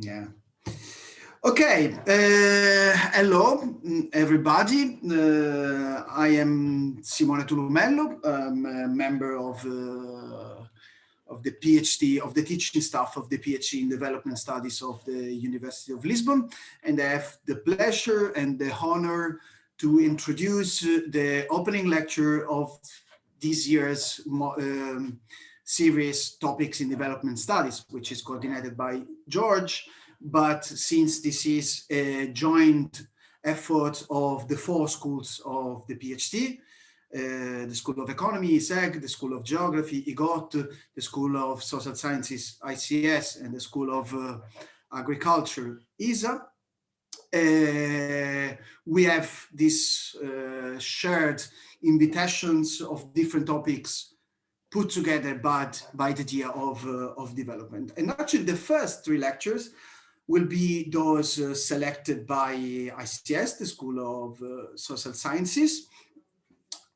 Yeah. Okay. Hello, everybody. I am Simone Tulumello. I'm a member of the PhD, of the teaching staff of the PhD in Development Studies of the University of Lisbon. And I have the pleasure and the honor to introduce the opening lecture of this year's series Topics in Development Studies, which is coordinated by George. But since this is a joint effort of the 4 schools of the PhD, the School of Economy, ISEG, the School of Geography, IGOT, the School of Social Sciences, ICS, and the School of Agriculture, ISA, we have these shared invitations of different topics put together by the idea of development. And actually the first 3 lectures will be those selected by ICS, the School of Social Sciences.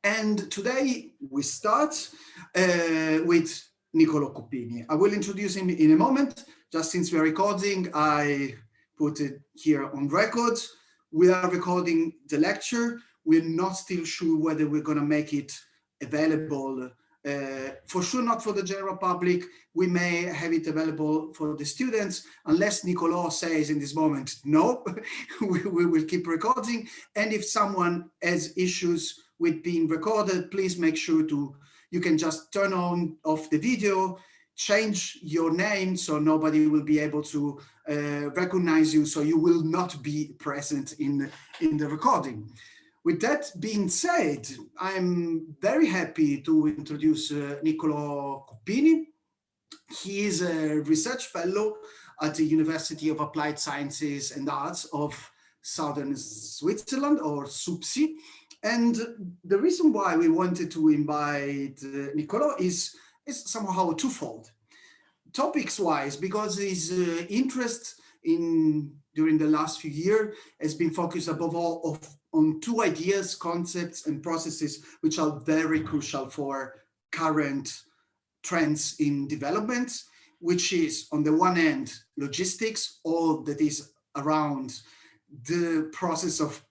And today we start with Niccolò Cuppini. I will introduce him in a moment. Just since we're recording, I put it here on record. We are recording the lecture. We're not still sure whether we're going to make it available. For sure not for the general public. We may have it available for the students, unless Niccolò says in this moment, no, we will keep recording. And if someone has issues with being recorded, please make sure you can just turn off the video, change your name so nobody will be able to recognize you, so you will not be present in the recording. With that being said, I'm very happy to introduce Niccolò Cuppini. He is a research fellow at the University of Applied Sciences and Arts of Southern Switzerland, or SUPSI. And the reason why we wanted to invite Niccolò is somehow twofold. Topics-wise, because his interest during the last few years has been focused above all on 2 ideas, concepts, and processes which are very crucial for current trends in development, which is, on the one hand, logistics, all that is around the process of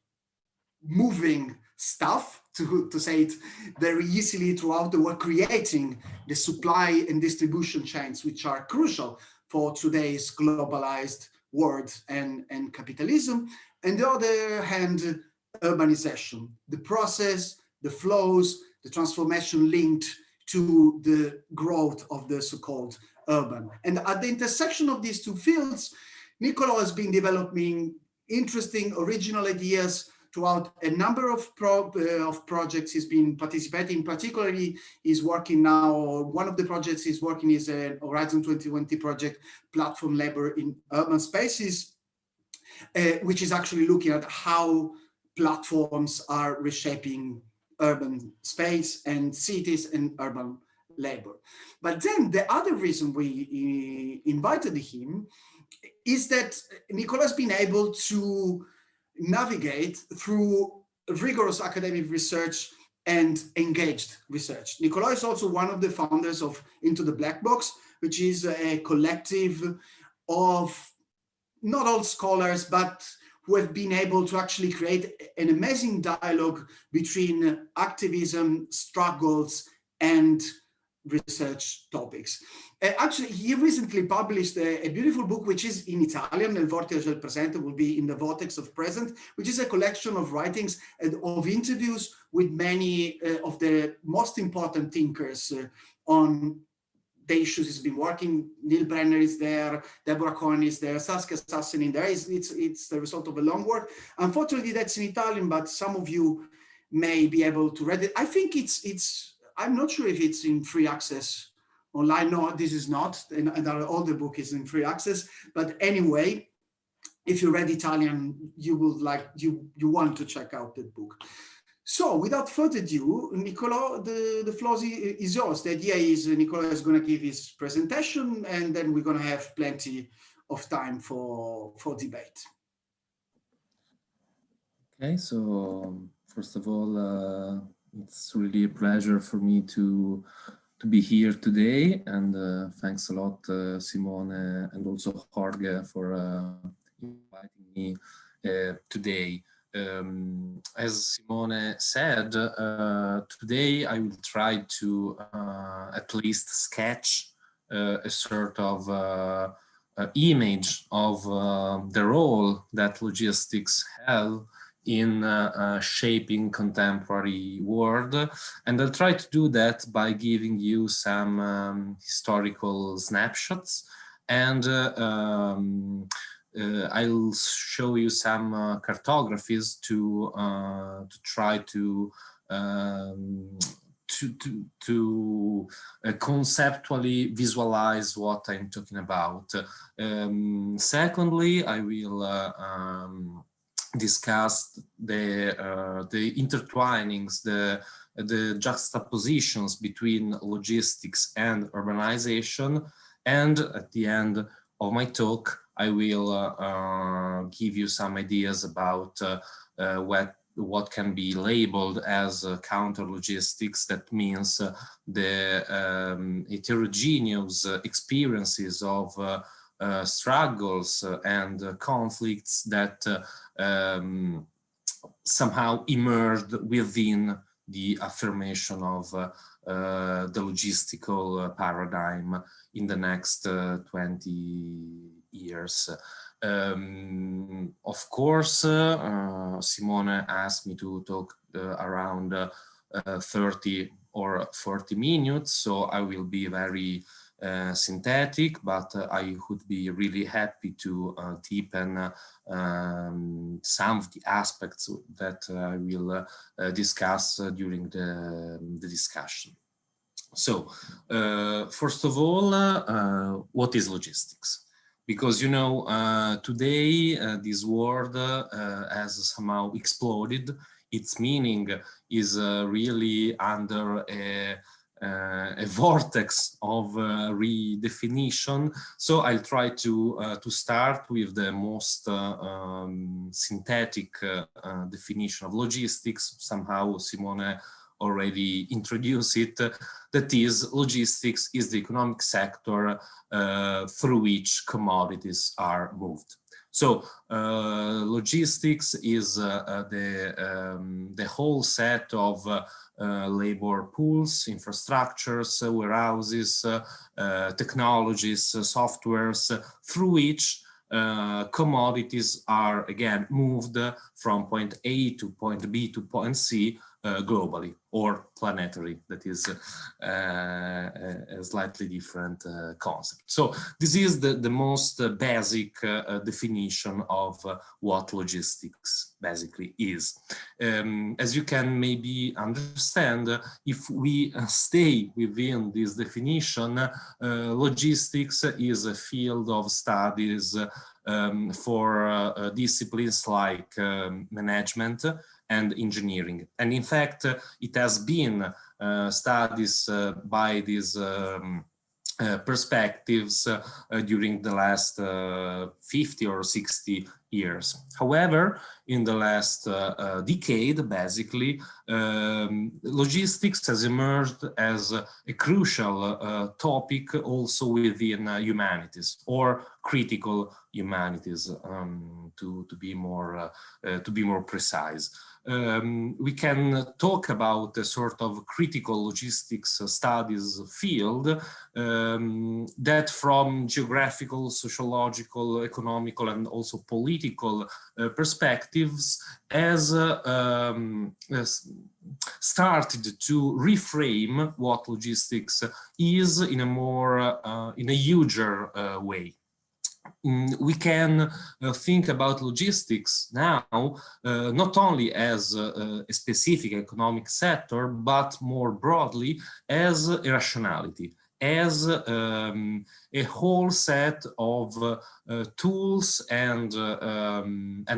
moving stuff, to say it very easily throughout the world, creating the supply and distribution chains, which are crucial for today's globalized world and capitalism. And the other hand, urbanization, the process, the flows, the transformation linked to the growth of the so-called urban. And at the intersection of these 2 fields, Niccolò has been developing interesting original ideas throughout a number of projects he's been participating. Particularly, he's working now, one of the projects he's working is a Horizon 2020 project, Platform Labor in Urban Spaces, which is actually looking at how platforms are reshaping urban space and cities and urban labor. But then the other reason we invited him is that Niccolò has been able to navigate through rigorous academic research and engaged research. Niccolò is also one of the founders of Into the Black Box, which is a collective of not all scholars, but who have been able to actually create an amazing dialogue between activism, struggles, and research topics. Actually, he recently published a beautiful book, which is in Italian, Nel Vortice del Presente, will be in the Vortex of Present, which is a collection of writings and of interviews with many of the most important thinkers on the issues he's been working. Neil Brenner is there, Deborah Cohen is there, Saskia Sassen in there. It's the result of a long work. Unfortunately, that's in Italian, but some of you may be able to read it. I think I'm not sure if it's in free access online. No, this is not, and all the book is in free access. But anyway, if you read Italian, you want to check out that book. So without further ado, Niccolò, the floor is yours. The idea is Niccolò is going to give his presentation, and then we're going to have plenty of time for debate. Okay, so first of all, it's really a pleasure for me to to be here today, and thanks a lot, Simone, and also Jorge for inviting me today. As Simone said, today I will try to at least sketch a sort of image of the role that logistics have in shaping contemporary world, and I'll try to do that by giving you some historical snapshots, and I'll show you some cartographies to try to conceptually visualize what I'm talking about. Secondly, I will discuss the intertwinings, the juxtapositions between logistics and urbanization, and at the end of my talk, I will give you some ideas about what can be labeled as counter-logistics. That means the heterogeneous experiences of struggles and conflicts that somehow emerged within the affirmation of the logistical paradigm in the next 20 years. Of course, Simone asked me to talk around 30 or 40 minutes, so I will be very synthetic, but I would be really happy to deepen some of the aspects that I will discuss during the discussion. So, first of all, what is logistics? Because, you know, today this word has somehow exploded. Its meaning is really under a vortex of redefinition. So I'll try to start with the most synthetic definition of logistics. Somehow Simone already introduced it. That is, logistics is the economic sector through which commodities are moved. So logistics is the whole set of labor pools, infrastructures, warehouses, technologies, softwares, through which commodities are again moved from point A to point B to point C globally or planetary. That is a slightly different concept. So this is the most basic definition of what logistics basically is. As you can maybe understand, if we stay within this definition, logistics is a field of studies for disciplines like management and engineering. And in fact, it has been studies by these perspectives during the last 50 or 60 years. However, in the last decade, basically, logistics has emerged as a crucial topic also within humanities, or critical humanities, to be more precise. We can talk about a sort of critical logistics studies field that from geographical, sociological, economical, and also political perspectives has started to reframe what logistics is in a more, in a huger way. We can think about logistics now not only as a specific economic sector, but more broadly as a rationality, as a whole set of tools and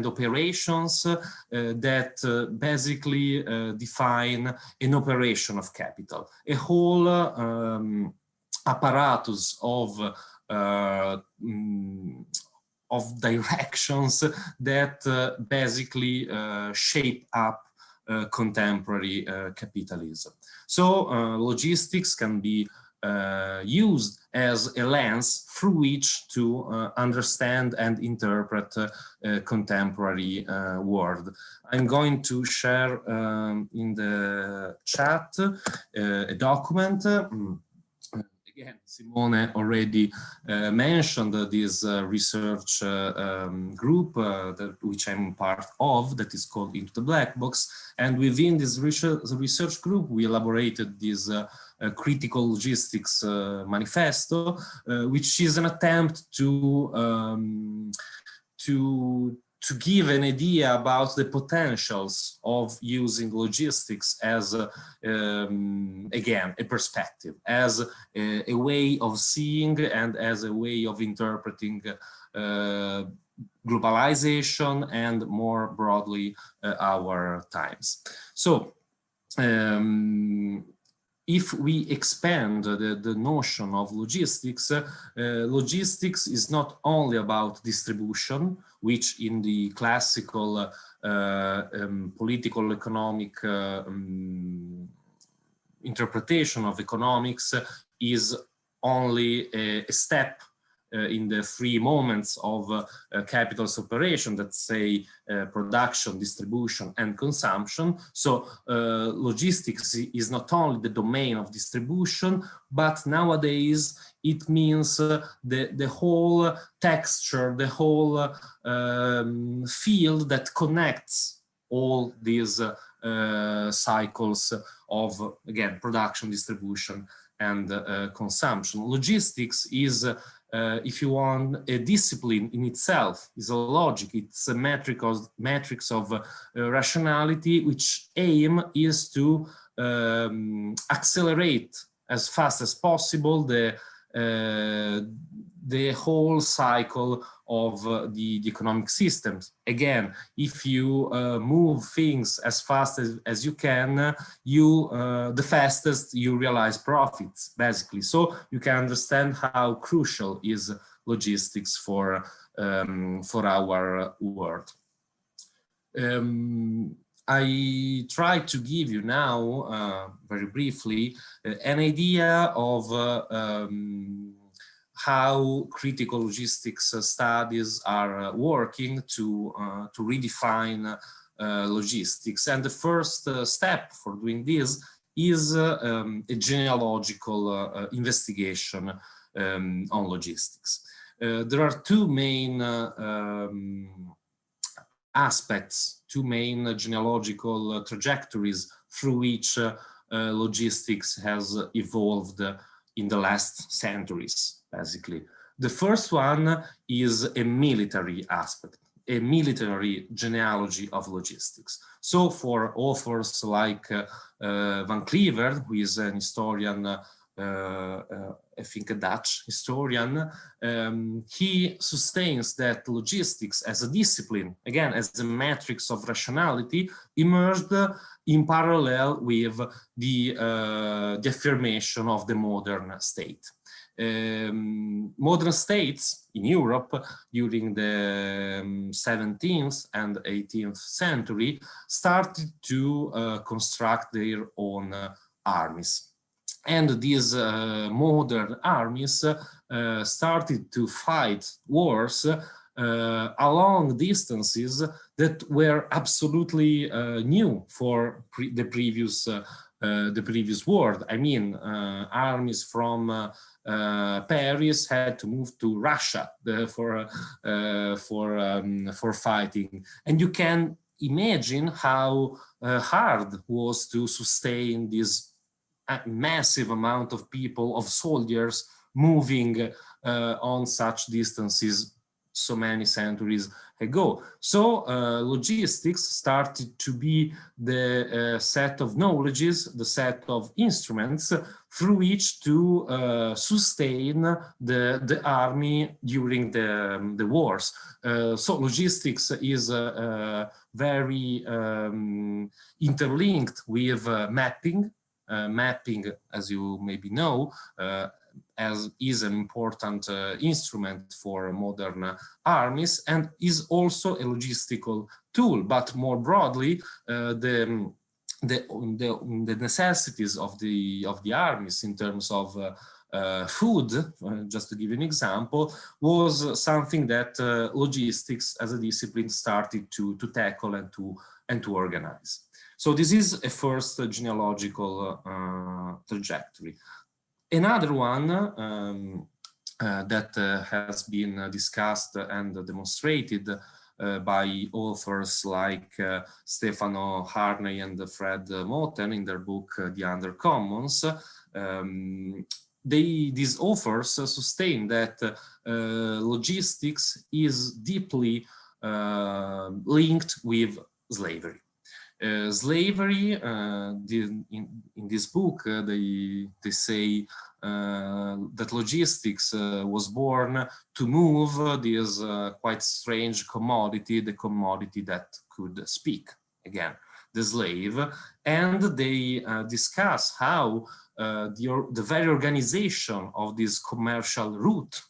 operations that basically define an operation of capital, a whole apparatus of directions that basically shape up contemporary capitalism. So logistics can be used as a lens through which to understand and interpret contemporary world. I'm going to share in the chat a document. Again, Simone already mentioned this research group which I'm part of, that is called Into the Black Box. And within this research group, we elaborated this critical logistics manifesto, which is an attempt to give an idea about the potentials of using logistics as, again, a perspective, as a way of seeing and as a way of interpreting globalization and more broadly our times. So, if we expand the notion of logistics, logistics is not only about distribution, which in the classical political economic interpretation of economics is only a step in the three moments of capital's operation, that say production, distribution, and consumption. So logistics is not only the domain of distribution, but nowadays it means the whole texture, the whole field that connects all these cycles of, again, production, distribution, and consumption. Logistics is if you want, a discipline in itself, is a logic, it's a metrics of rationality, which aim is to accelerate as fast as possible the whole cycle of the economic systems. Again, if you move things as fast as you can, the fastest you realize profits, basically. So you can understand how crucial is logistics for our world. I try to give you now, very briefly, an idea of how critical logistics studies are working to redefine logistics. And the first step for doing this is a genealogical investigation on logistics. There are two main aspects, two main genealogical trajectories through which logistics has evolved in the last centuries, basically. The first one is a military aspect, a military genealogy of logistics. So for authors like Van Cleaver, who is an historian, I think a Dutch historian, he sustains that logistics as a discipline, again, as a matrix of rationality, emerged in parallel with the affirmation of the modern state. Modern states in Europe during the 17th and 18th century started to construct their own armies. And these modern armies started to fight wars along distances that were absolutely new for the previous world. I mean, armies from Paris had to move to Russia for fighting, and you can imagine how hard it was to sustain this massive amount of people, of soldiers moving on such distances so many centuries ago. So logistics started to be the set of knowledges, the set of instruments through which to sustain the army during the wars. So logistics is very interlinked with mapping. Mapping, as you maybe know, as is an important instrument for modern armies, and is also a logistical tool, but more broadly, the necessities of the armies in terms of food, just to give you an example, was something that logistics as a discipline started to tackle and to organize. So this is a first genealogical trajectory. Another one that has been discussed and demonstrated by authors like Stefano Harney and Fred Moten in their book The Undercommons. These authors sustain that logistics is deeply linked with slavery. Slavery, in this book, they say that logistics was born to move this quite strange commodity, the commodity that could speak, again, the slave, and they discuss how the very organization of this commercial route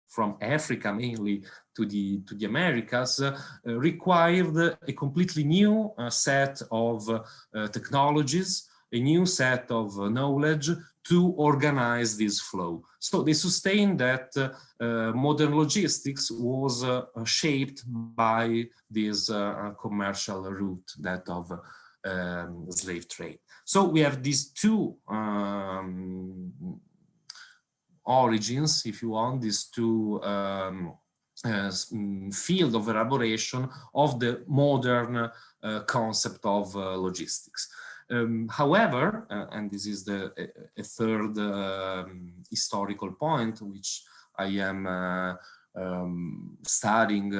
from Africa mainly to the Americas required a completely new set of technologies, a new set of knowledge to organize this flow. So they sustain that modern logistics was shaped by this commercial route, that of slave trade. So we have these two origins, if you want, these two field of elaboration of the modern concept of logistics. However, and this is a third historical point which I am studying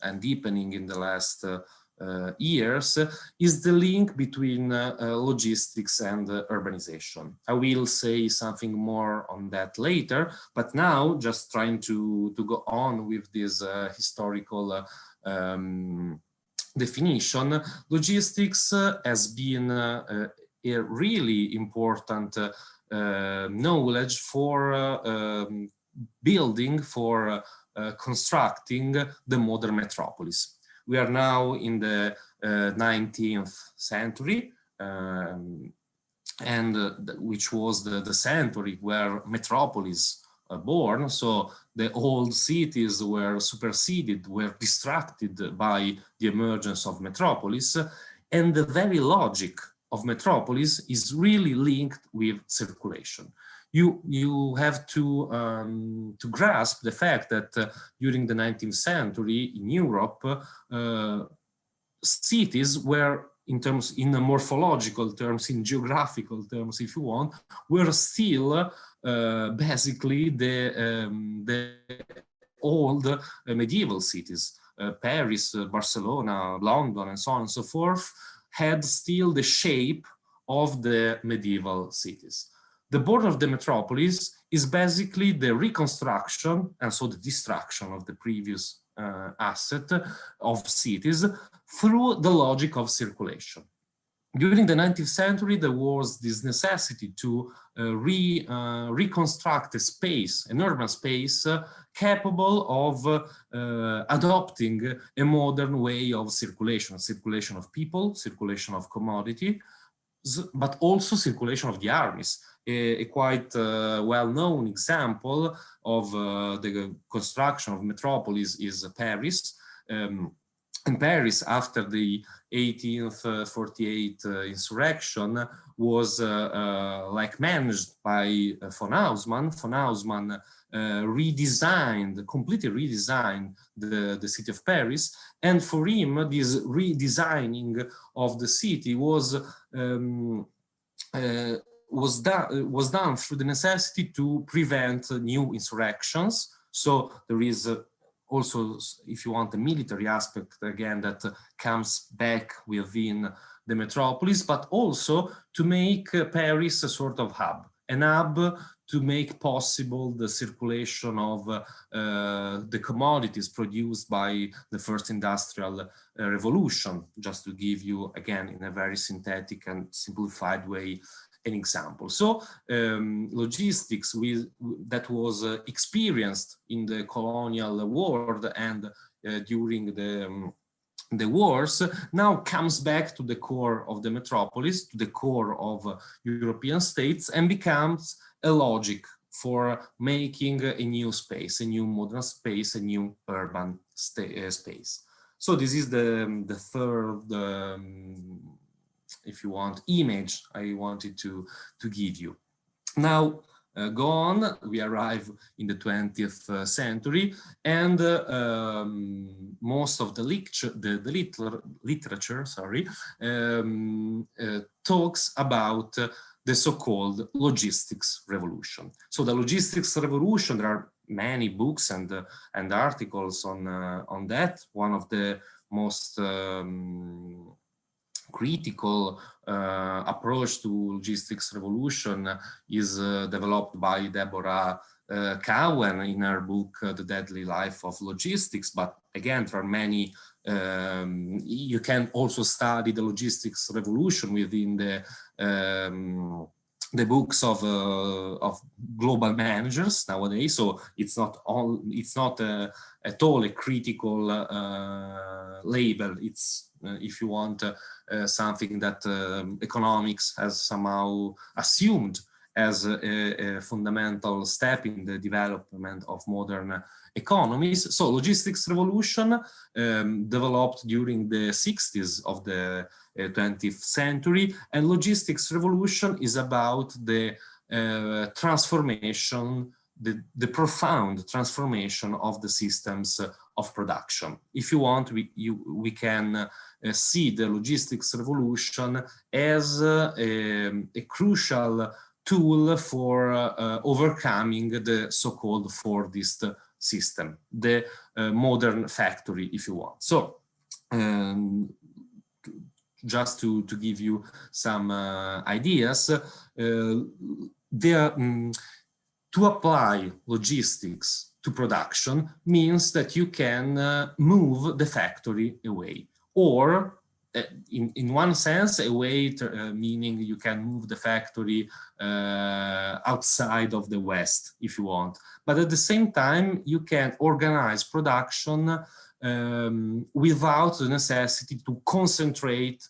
and deepening in the last years, is the link between logistics and urbanization. I will say something more on that later, but now just trying to go on with this historical definition. Logistics has been a really important knowledge for building, for constructing the modern metropolis. We are now in the 19th century, and which was the century where metropolis born. So the old cities were superseded, were distracted by the emergence of metropolis, and the very logic of metropolis is really linked with circulation. You have to grasp the fact that during the 19th century in Europe, cities were, in morphological terms, in geographical terms, if you want, were still basically the old medieval cities. Paris, Barcelona, London, and so on and so forth had still the shape of the medieval cities. The border of the metropolis is basically the reconstruction, and so the destruction of the previous asset of cities through the logic of circulation. During the 19th century, there was this necessity to reconstruct a space, an urban space, capable of adopting a modern way of circulation of people, circulation of commodity, but also circulation of the armies. A quite well-known example of the construction of metropolis is Paris. In Paris, after the 1848 insurrection, was managed by von Haussmann. Von Haussmann completely redesigned the city of Paris, and for him, this redesigning of the city was done through the necessity to prevent new insurrections. So there is also, if you want, a military aspect again that comes back within the metropolis, but also to make Paris a sort of hub, an hub to make possible the circulation of the commodities produced by the first industrial revolution. Just to give you, again, in a very synthetic and simplified way, an example. So logistics that was experienced in the colonial world and during the wars now comes back to the core of the metropolis, to the core of European states, and becomes a logic for making a new space, a new modern space, a new urban space. So this is the third, if you want, image I wanted to give you. Now, go on, we arrive in the 20th century, and most of the literature, talks about the so-called logistics revolution. So the logistics revolution, there are many books and articles on that. One of the most critical approach to logistics revolution is developed by Deborah Cowan in her book, The Deadly Life of Logistics. But again, there are many, you can also study the logistics revolution within the books of global managers nowadays. So it's not at all a critical label. It's if you want something that economics has somehow assumed as a fundamental step in the development of modern economies. So logistics revolution developed during the 60s of the 20th century, and logistics revolution is about the transformation, the profound transformation of the systems of production. If you want, we can see the logistics revolution as a crucial tool for overcoming the so-called Fordist system, the modern factory, if you want. So just to give you some ideas, to apply logistics to production means that you can move the factory away, or in one sense away, meaning you can move the factory outside of the West if you want, but at the same time you can organize production without the necessity to concentrate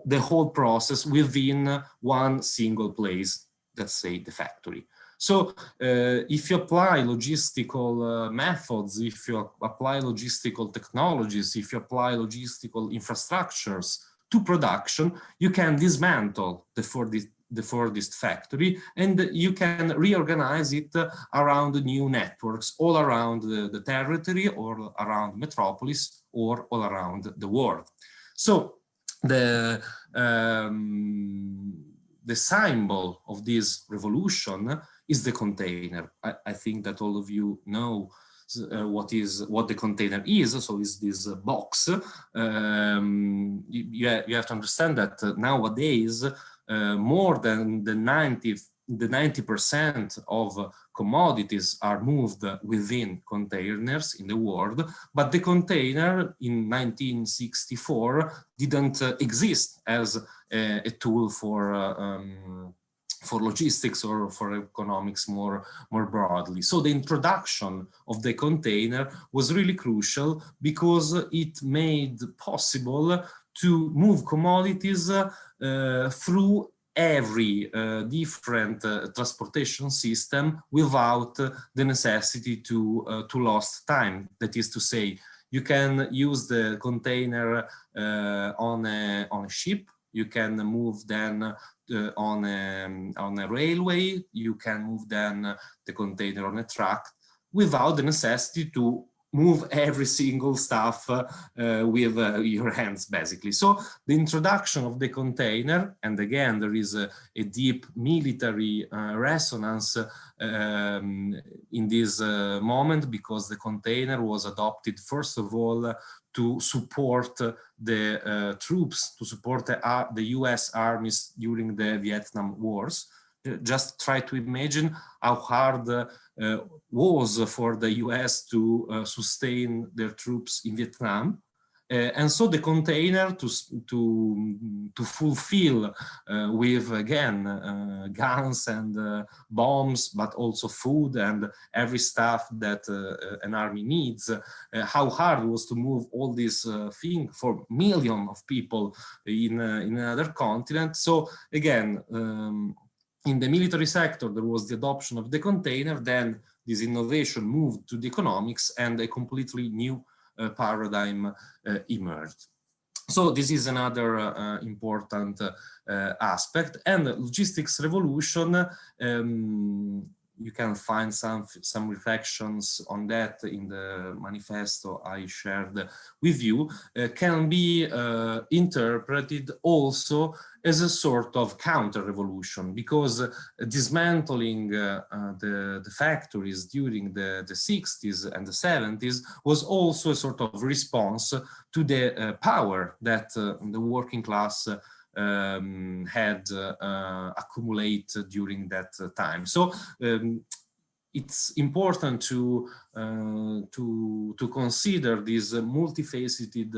the whole process within one single place, let's say the factory. So if you apply logistical methods, if you apply logistical technologies, if you apply logistical infrastructures to production, you can dismantle the Fordist factory, and you can reorganize it around new networks all around the territory, or around metropolis, or all around the world. So the symbol of this revolution is the container. I think that all of you know what the container is. So is this box. You have to understand that nowadays more than the 90% of commodities are moved within containers in the world, but the container in 1964 didn't exist as a tool for logistics or for economics more broadly. So the introduction of the container was really crucial because it made possible to move commodities through every different transportation system without the necessity to lost time. That is to say, you can use the container on a ship. You can move then on a railway. You can move then the container on a truck without the necessity to move every single stuff with your hands, basically. So the introduction of the container, and again, there is a deep military resonance in this moment, because the container was adopted, first of all, to support the troops, to support the US armies during the Vietnam Wars. Just try to imagine how hard was for the US to sustain their troops in Vietnam. And so the container to fulfill with, again, guns and bombs, but also food and every stuff that an army needs, how hard it was to move all these things for millions of people in another continent. So again, in the military sector, there was the adoption of the container, then this innovation moved to the economics and a completely new paradigm emerged. So this is another important aspect. And the logistics revolution, you can find some reflections on that in the manifesto I shared with you, can be interpreted also as a sort of counter-revolution, because dismantling the factories during the 60s and the 70s was also a sort of response to the power that the working class had accumulated during that time. So it's important to consider these multifaceted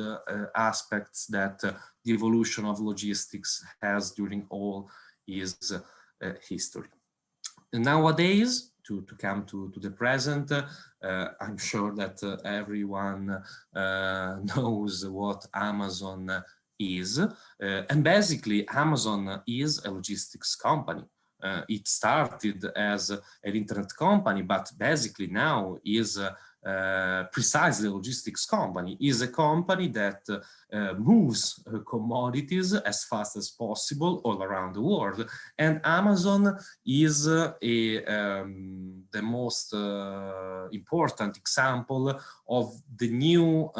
aspects that the evolution of logistics has during all its history. And nowadays, to come to the present, I'm sure that everyone knows what Amazon is. And basically, Amazon is a logistics company. It started as an internet company, but basically now is precisely a logistics company. Is a company that moves commodities as fast as possible all around the world. And Amazon is the most important example of the new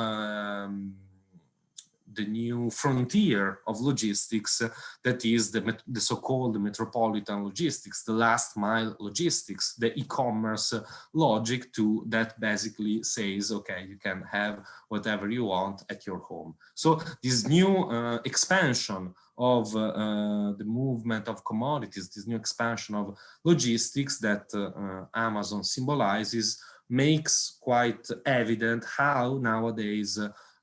frontier of logistics, that is the so-called metropolitan logistics, the last mile logistics, the e-commerce logic that basically says, okay, you can have whatever you want at your home. So this new expansion of the movement of commodities, this new expansion of logistics that Amazon symbolizes, makes quite evident how nowadays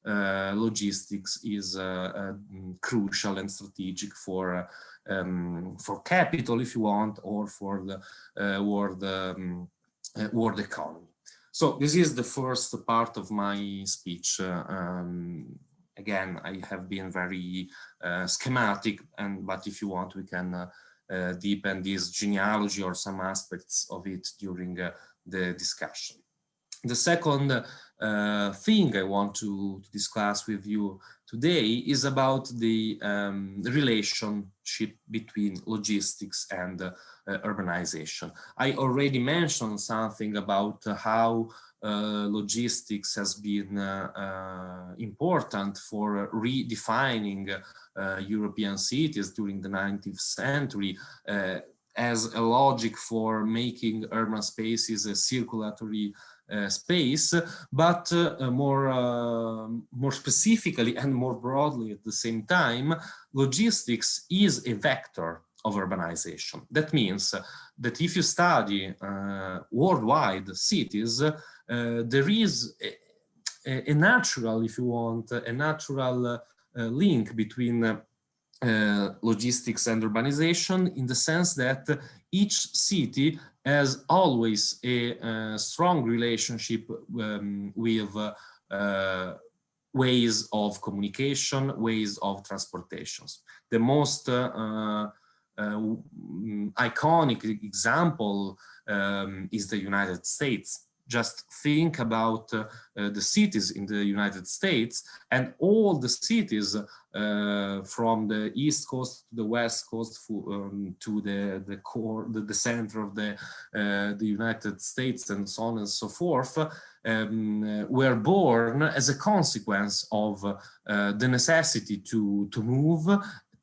logistics is crucial and strategic for capital, if you want, or for the world economy. So this is the first part of my speech. Again, I have been very schematic, but if you want, we can deepen this genealogy or some aspects of it during the discussion. The second thing I want to discuss with you today is about the relationship between logistics and urbanization. I already mentioned something about how logistics has been important for redefining European cities during the 19th century as a logic for making urban spaces a circulatory space, but more specifically and more broadly at the same time, logistics is a vector of urbanization. That means that if you study worldwide cities, there is a natural, if you want, a natural link between logistics and urbanization, in the sense that each city has always a strong relationship with ways of communication, ways of transportations. The most iconic example is the United States. Just think about the cities in the United States, and all the cities from the East Coast to the West Coast to the core, the center of the United States, and so on and so forth, were born as a consequence of the necessity to move,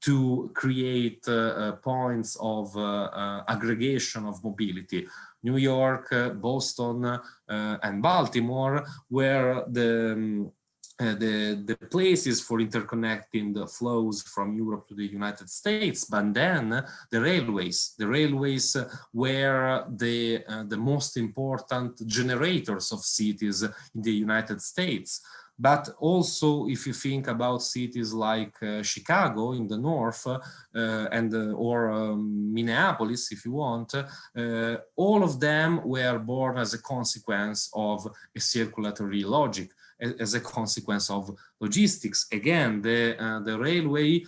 to create points of aggregation of mobility. New York, Boston, and Baltimore were the places for interconnecting the flows from Europe to the United States, but then the railways were the most important generators of cities in the United States. But also, if you think about cities like Chicago in the north or Minneapolis, if you want, all of them were born as a consequence of a circulatory logic, as a consequence of logistics. Again, the railway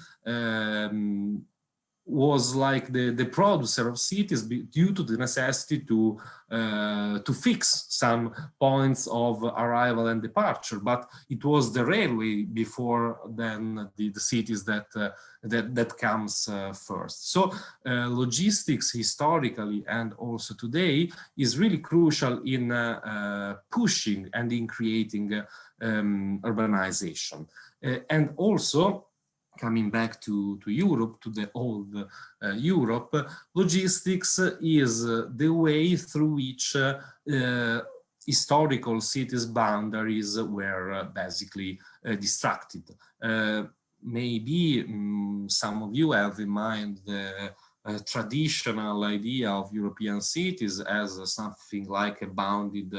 was like the producer of cities due to the necessity to fix some points of arrival and departure. But it was the railway before then the cities that comes first. So logistics historically and also today is really crucial in pushing and in creating urbanization. And also, coming back to Europe, to the old Europe, logistics is the way through which historical cities' boundaries were basically distracted. Maybe some of you have in mind the traditional idea of European cities as something like a bounded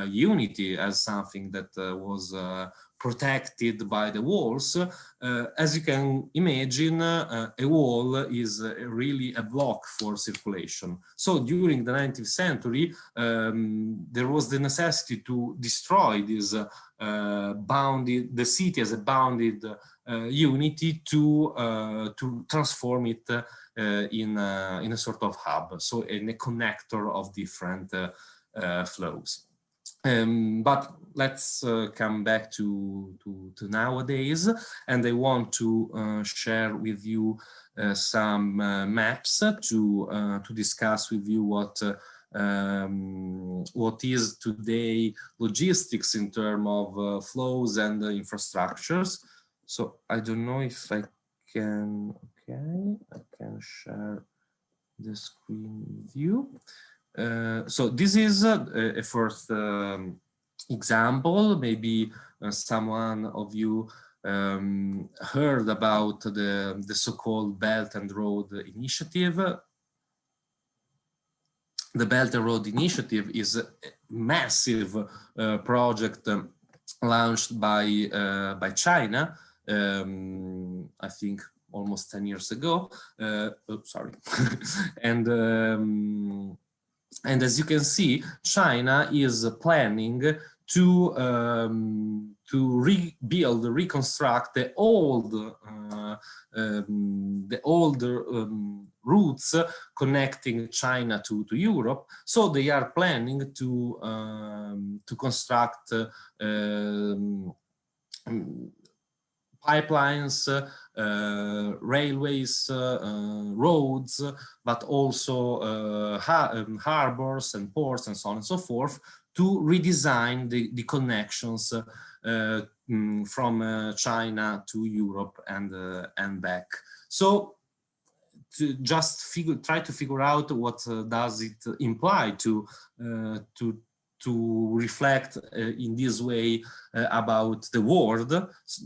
unity, as something that was protected by the walls. As you can imagine, a wall is really a block for circulation. So during the 19th century, there was the necessity to destroy this the city as a bounded unity to transform it in a sort of hub, so in a connector of different flows. But let's come back to nowadays, and I want to share with you some maps to discuss with you what is today logistics in terms of flows and infrastructures. So I don't know if I can, okay, I can share the screen with you. So this is a first example. Maybe someone of you heard about the so-called Belt and Road Initiative. The Belt and Road Initiative is a massive project launched by China, I think almost 10 years ago. Oh, sorry. And as you can see, China is planning to rebuild, reconstruct the old routes connecting China to Europe. So they are planning to construct pipelines, railways, roads, but also harbors and ports and so on and so forth, to redesign the connections from China to Europe and back. So to just try to figure out what does it imply to reflect in this way about the world.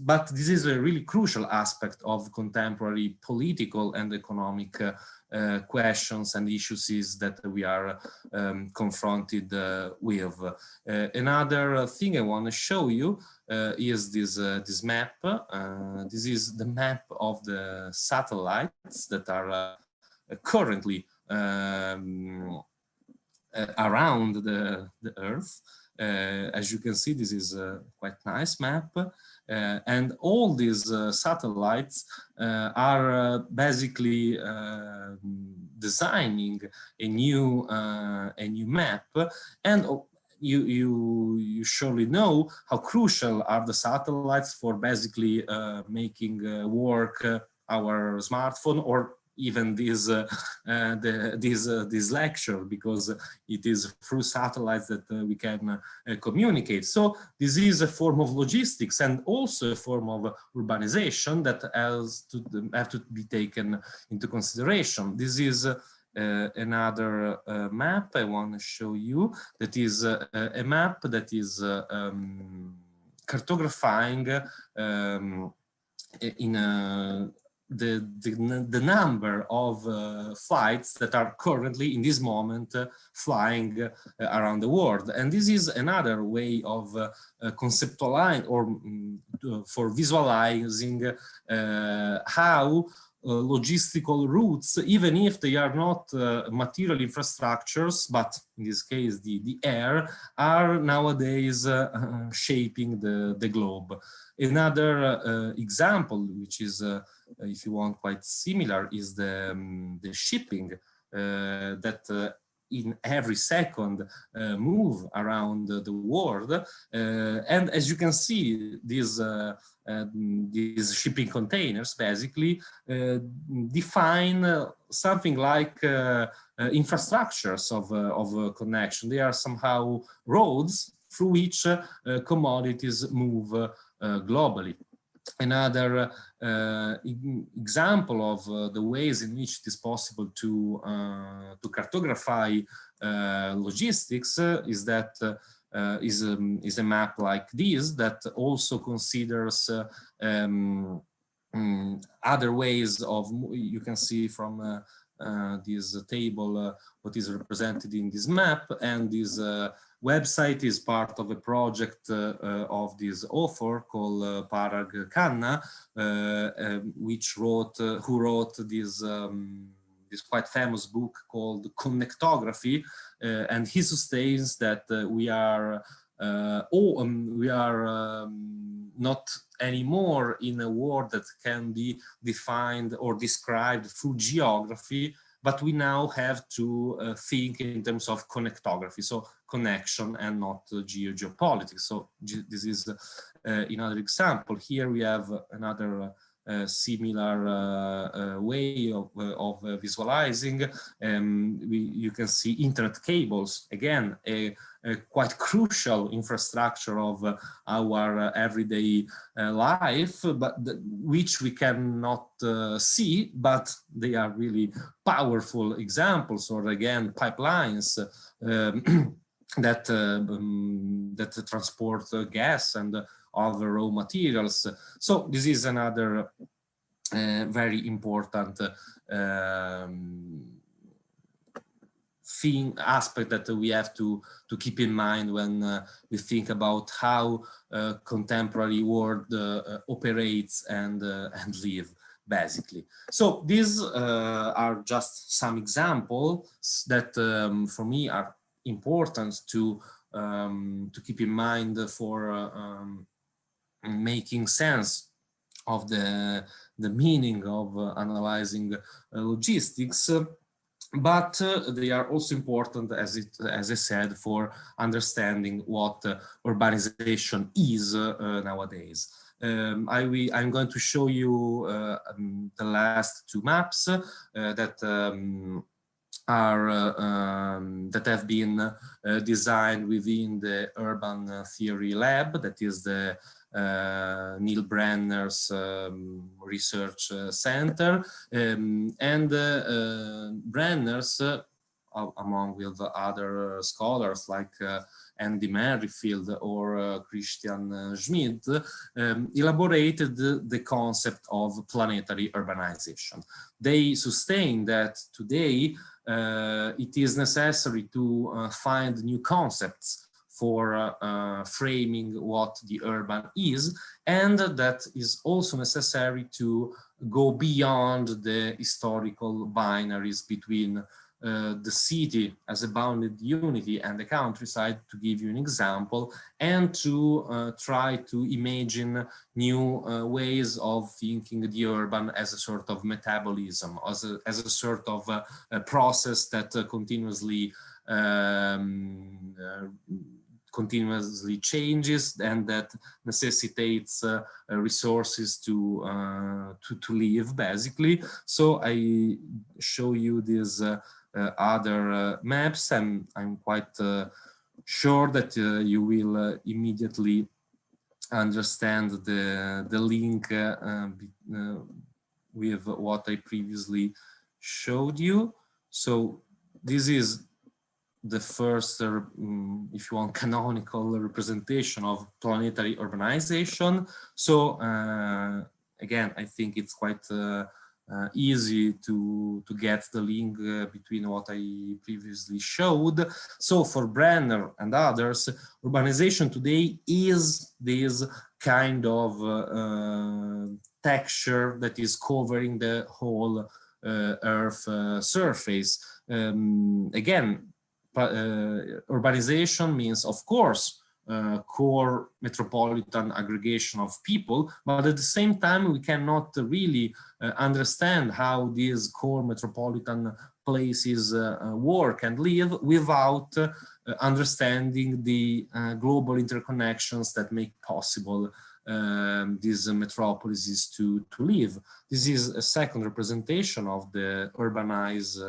But this is a really crucial aspect of contemporary political and economic questions and issues that we are confronted with. Another thing I want to show you is this map. This is the map of the satellites that are currently around the Earth. As you can see, this is a quite nice map. And all these satellites are basically designing a new map. And you surely know how crucial are the satellites for basically making work our smartphone, or even this lecture, because it is through satellites that we can communicate. So this is a form of logistics and also a form of urbanization that have to be taken into consideration. This is another map I want to show you. That is a map that is cartographing the number of flights that are currently in this moment flying around the world. And this is another way of conceptualizing or for visualizing how logistical routes, even if they are not material infrastructures, but in this case the air, are nowadays shaping the globe. Another example, which is, if you want, quite similar, is the shipping that in every second move around the world. And as you can see, these shipping containers basically define something like infrastructures of connection. They are somehow roads through which commodities move globally. Another example of the ways in which it is possible to cartography logistics is that is a map like this that also considers other ways of, you can see from this table what is represented in this map, and this website is part of a project of this author called Parag Khanna, who wrote this this quite famous book called Connectography, and he sustains that we are not anymore in a world that can be defined or described through geography, but we now have to think in terms of connectography, so connection and not geopolitics. So this is another example. Here we have another similar way of visualizing. You can see internet cables, again, a quite crucial infrastructure of our everyday life, but which we cannot see, but they are really powerful examples. Or again, pipelines that transport gas and other raw materials. So this is another very important aspect that we have to keep in mind when we think about how contemporary world operates and live, basically. So these are just some examples that for me are important to keep in mind for making sense of the meaning of analyzing logistics. But they are also important, as I said, for understanding what urbanization is nowadays. I'm going to show you the last two maps that have been designed within the Urban Theory Lab, that is the Neil Brenner's research center, and Brenner's, among with other scholars like Andy Merrifield or Christian Schmid, elaborated the concept of planetary urbanization. They sustain that today it is necessary to find new concepts for framing what the urban is, and that is also necessary to go beyond the historical binaries between the city as a bounded unity and the countryside, to give you an example, and to try to imagine new ways of thinking the urban as a sort of metabolism, as a sort of a process that continuously changes and that necessitates resources to live, basically. So I show you these other maps, and I'm quite sure that you will immediately understand the link with what I previously showed you. So this is the first, if you want, canonical representation of planetary urbanization. So again, I think it's quite easy to get the link between what I previously showed. So for Brenner and others, urbanization today is this kind of texture that is covering the whole Earth surface. Again, urbanization means, of course, core metropolitan aggregation of people, but at the same time we cannot really understand how these core metropolitan places work and live without understanding the global interconnections that make possible these metropolises to live. This is a second representation of the urbanized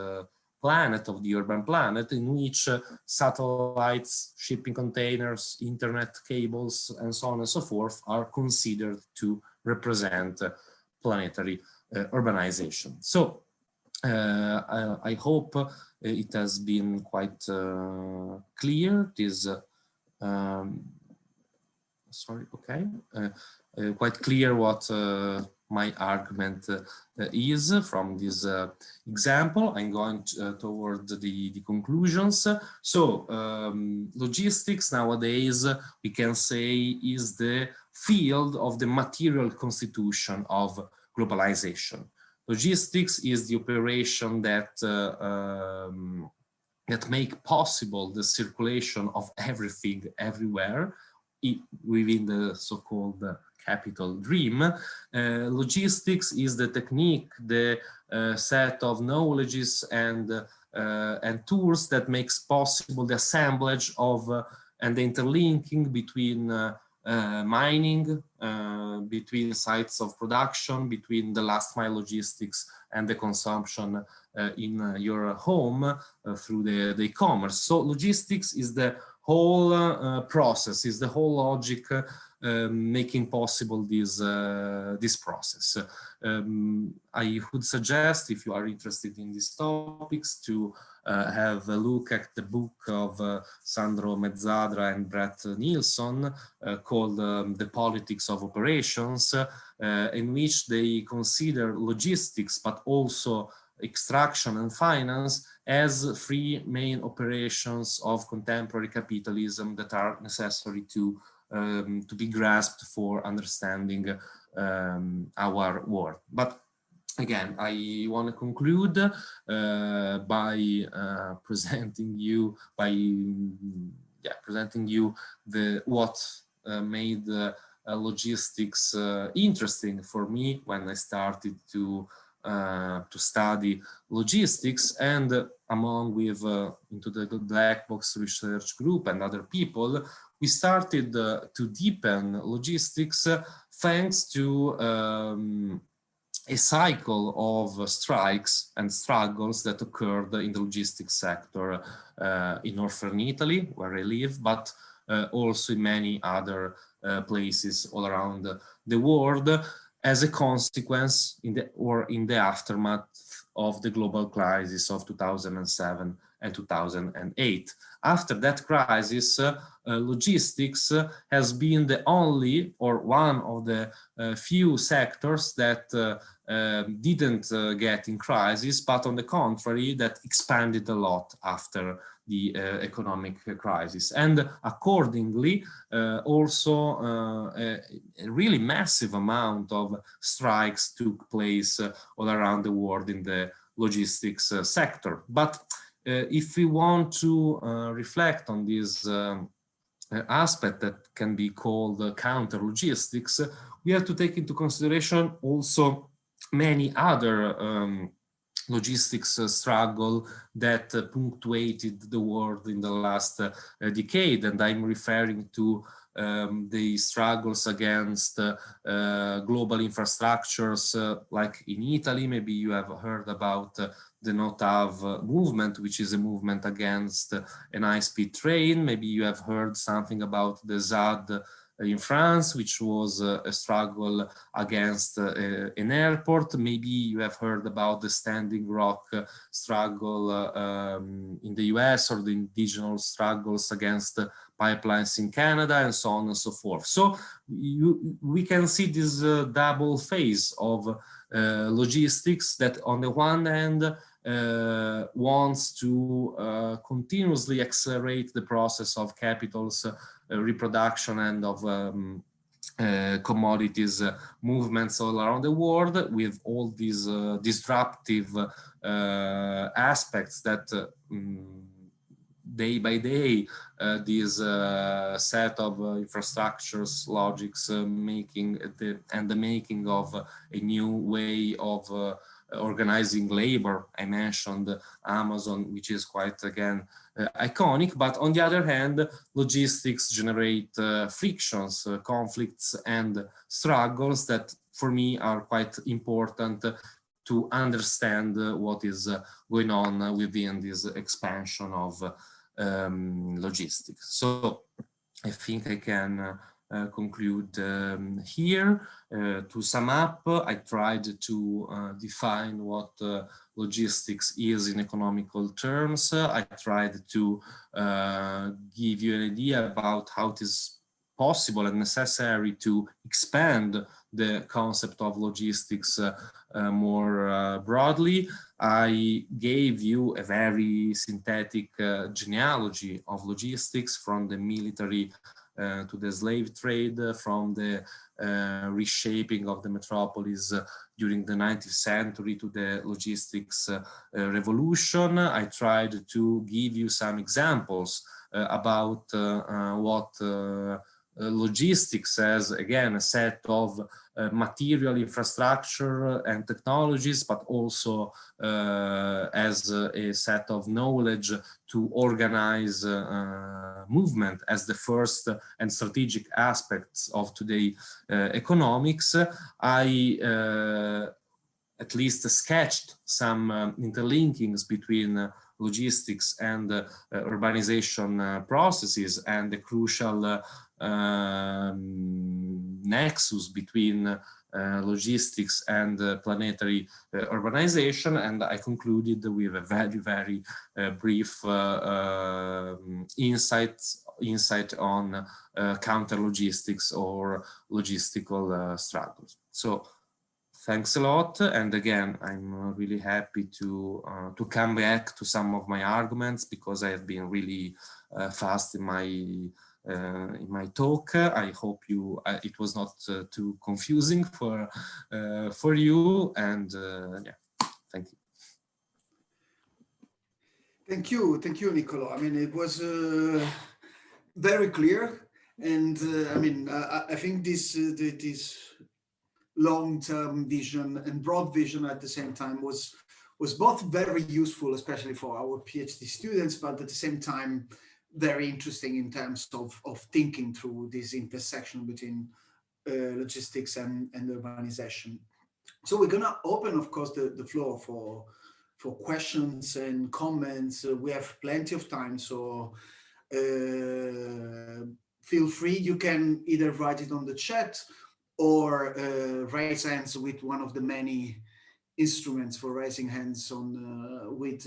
planet, of the urban planet, in which satellites, shipping containers, internet cables, and so on and so forth are considered to represent planetary urbanization. So I hope it has been quite clear. This quite clear what my argument is from this example. I'm going toward the conclusions. So logistics nowadays, we can say, is the field of the material constitution of globalization. Logistics is the operation that that make possible the circulation of everything everywhere within the so-called capital dream. Logistics is the technique, the set of knowledges and tools that makes possible the assemblage of and the interlinking between mining, between sites of production, between the last mile logistics and the consumption in your home through the e-commerce. So logistics is the whole process, is the whole logic making possible this process. I would suggest, if you are interested in these topics, to have a look at the book of Sandro Mezzadra and Brett Nielsen called The Politics of Operations, in which they consider logistics, but also extraction and finance as three main operations of contemporary capitalism that are necessary to be grasped for understanding our world. But again, I want to conclude by presenting you what made logistics interesting for me when I started to study logistics, and among with into the Black Box Research Group and other people, we started to deepen logistics thanks to a cycle of strikes and struggles that occurred in the logistics sector in northern Italy, where I live, but also in many other places all around the world, as a consequence in the aftermath of the global crisis of 2007 and 2008. After that crisis, logistics has been the only or one of the few sectors that didn't get in crisis, but on the contrary, that expanded a lot after the economic crisis. And accordingly, also a really massive amount of strikes took place all around the world in the logistics sector. But if we want to reflect on this aspect that can be called counter logistics, we have to take into consideration also many other logistics struggle that punctuated the world in the last decade, and I'm referring to the struggles against global infrastructures, like in Italy. Maybe you have heard about the No-TAV movement, which is a movement against an high-speed train. Maybe you have heard something about the ZAD in France, which was a struggle against an airport. Maybe you have heard about the Standing Rock struggle in the US, or the indigenous struggles against pipelines in Canada, and so on and so forth. So we can see this double phase of logistics that on the one hand wants to continuously accelerate the process of capital's reproduction and of commodities movements all around the world, with all these disruptive aspects that day by day this set of infrastructures, logics, making the making of a new way of organizing labor. I mentioned Amazon, which is quite, again, iconic, but on the other hand, logistics generate frictions, conflicts, and struggles that for me are quite important to understand what is going on within this expansion of logistics. So I think I can conclude here. To sum up, I tried to define what logistics is in economical terms. I tried to give you an idea about how it is possible and necessary to expand the concept of logistics more broadly. I gave you a very synthetic genealogy of logistics, from the military to the slave trade, from the reshaping of the metropolis during the 19th century to the logistics revolution. I tried to give you some examples about what logistics as, again, a set of material infrastructure and technologies, but also as a set of knowledge to organize movement as the first and strategic aspects of today economics. I at least sketched some interlinkings between logistics and urbanization processes, and the crucial nexus between logistics and planetary urbanization. And I concluded with a very, very brief insight on counter logistics or logistical struggles. So thanks a lot, and again, I'm really happy to come back to some of my arguments, because I have been really fast in my talk. I hope it was not too confusing for you, and yeah, thank you. Thank you, Niccolò. I mean, it was very clear, and I mean, I think this long-term vision and broad vision at the same time was both very useful, especially for our PhD students, but at the same time very interesting in terms of thinking through this intersection between logistics and urbanization. So we're gonna open, of course, the floor for questions and comments. We have plenty of time, so feel free. You can either write it on the chat or raise hands with one of the many instruments for raising hands on with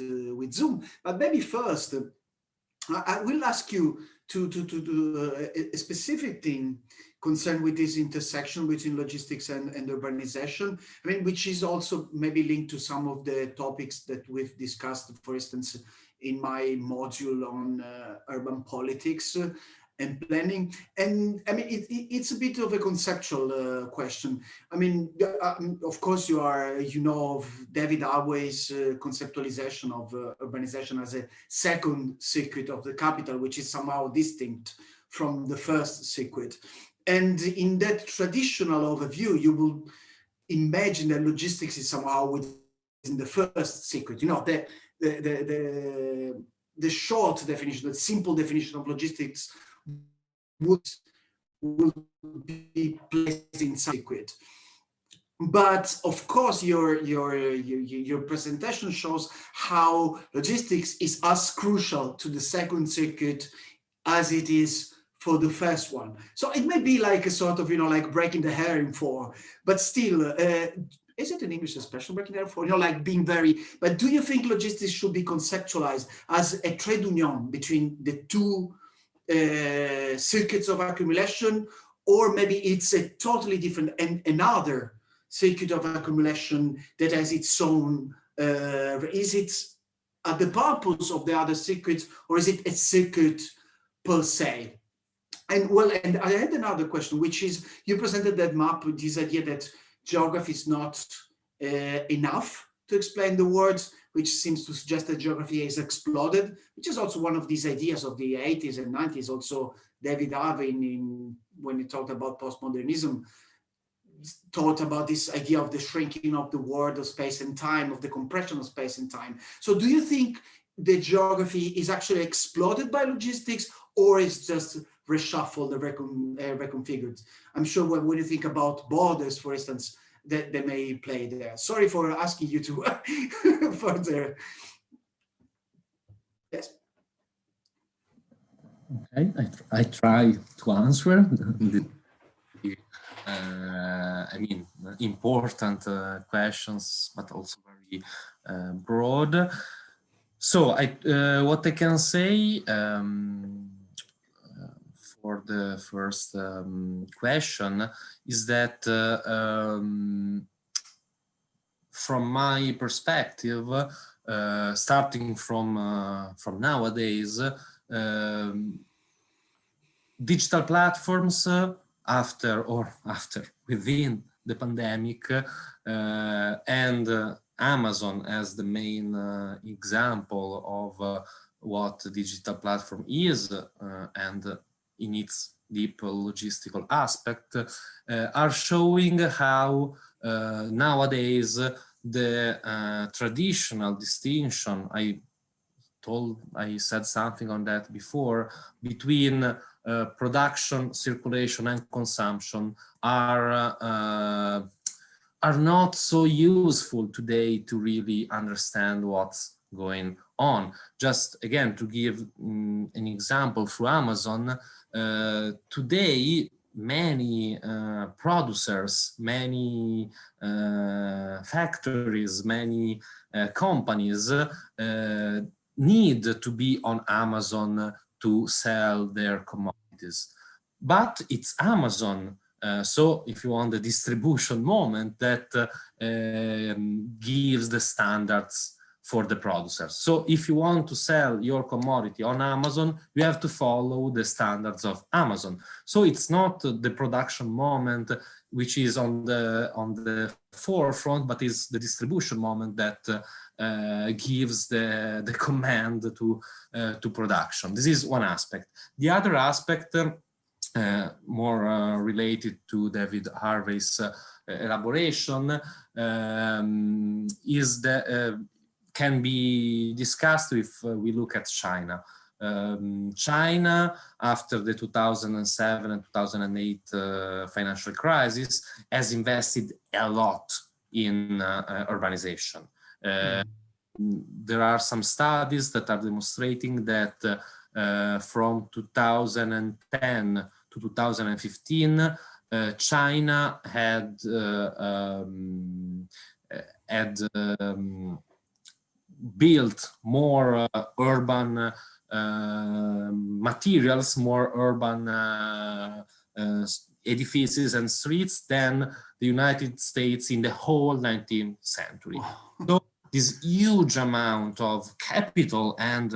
Zoom. But maybe first, I will ask you to do a specific thing concerned with this intersection between logistics and urbanization. I mean, which is also maybe linked to some of the topics that we've discussed, for instance, in my module on urban politics and planning. And I mean, it's a bit of a conceptual question. I mean, of course, you know of David Harvey's conceptualization of urbanization as a second circuit of the capital, which is somehow distinct from the first circuit. And in that traditional overview, you will imagine that logistics is somehow within the first circuit. You know, the short definition, the simple definition of logistics would be placed in circuit. But of course, your presentation shows how logistics is as crucial to the second circuit as it is for the first one. So it may be like a sort of, you know, like breaking the hair in four, but still, is it in English a special breaking the hair in four? You know, like being very, but do you think logistics should be conceptualized as a trade union between the two circuits of accumulation, or maybe it's a totally different and another circuit of accumulation that has its own, is it at the purpose of the other circuits, or is it a circuit per se? And well, and I had another question, which is, you presented that map with this idea that geography is not enough to explain the words, which seems to suggest that geography has exploded, which is also one of these ideas of the 80s and 90s. Also, David Harvey, when he talked about postmodernism, thought about this idea of the shrinking of the world of space and time, of the compression of space and time. So do you think the geography is actually exploded by logistics, or is just reshuffled or reconfigured? I'm sure when you think about borders, for instance, that they may play there. Sorry for asking you to further. Yes. Okay, I try to answer. I mean, important questions, but also very broad. So what I can say for the first question is that from my perspective, starting from nowadays, digital platforms within the pandemic, and Amazon as the main example of what a digital platform is, and in its deep logistical aspect, are showing how nowadays the traditional distinction, I said something on that before, between production, circulation, and consumption are not so useful today to really understand what's going on. Just again, to give an example through Amazon, today many producers, many factories, many companies need to be on Amazon to sell their commodities. But it's Amazon, so if you want the distribution moment, that gives the standards for the producers. So if you want to sell your commodity on Amazon, you have to follow the standards of Amazon. So it's not the production moment which is on the forefront, but is the distribution moment that gives the command to production. This is one aspect. The other aspect, more related to David Harvey's elaboration, is that can be discussed if we look at China. China, after the 2007 and 2008 financial crisis, has invested a lot in urbanization. There are some studies that are demonstrating that from 2010 to 2015, China had built more urban materials, more urban edifices and streets than the United States in the whole 19th century. So this huge amount of capital and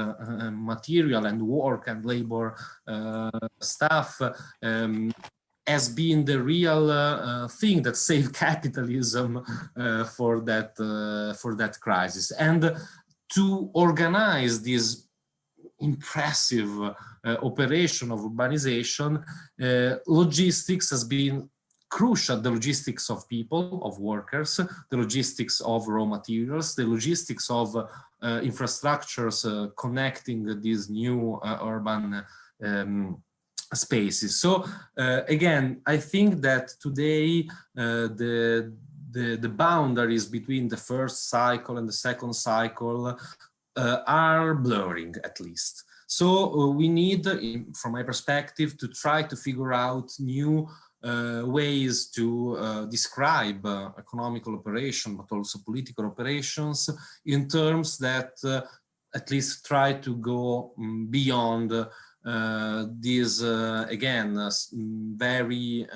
material and work and labor stuff has been the real thing that saved capitalism for that crisis. And to organize this impressive operation of urbanization, logistics has been crucial. The logistics of people, of workers, the logistics of raw materials, the logistics of infrastructures connecting these new urban spaces. So again, I think that today the boundaries between the first cycle and the second cycle are blurring, at least. So we need, from my perspective, to try to figure out new ways to describe economical operation, but also political operations, in terms that at least try to go beyond these again very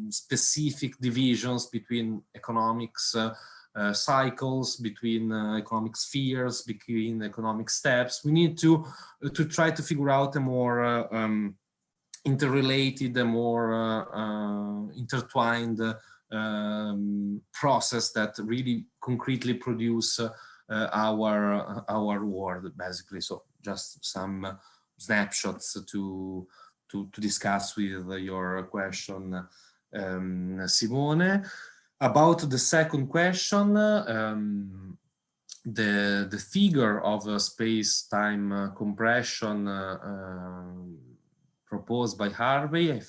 specific divisions between economics cycles, between economic spheres, between economic steps. We need to try to figure out a more interrelated, a more intertwined process that really concretely produce our world, basically. So just some snapshots to discuss with your question, Simone. About the second question, the figure of space-time compression proposed by Harvey, I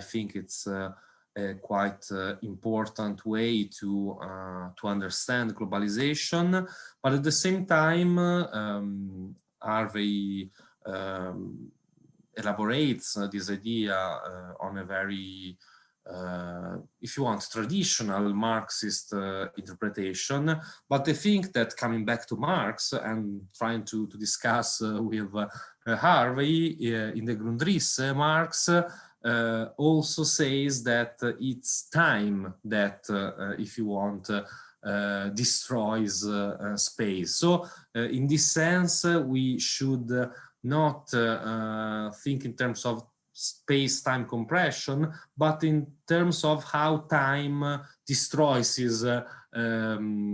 think it's a quite important way to understand globalization, but at the same time, Harvey elaborates this idea on a very if you want, traditional Marxist interpretation. But I think that coming back to Marx and trying to discuss with Harvey in the Grundrisse, Marx also says that it's time that, if you want, destroys space. So in this sense, we should not think in terms of space-time compression, but in terms of how time destroys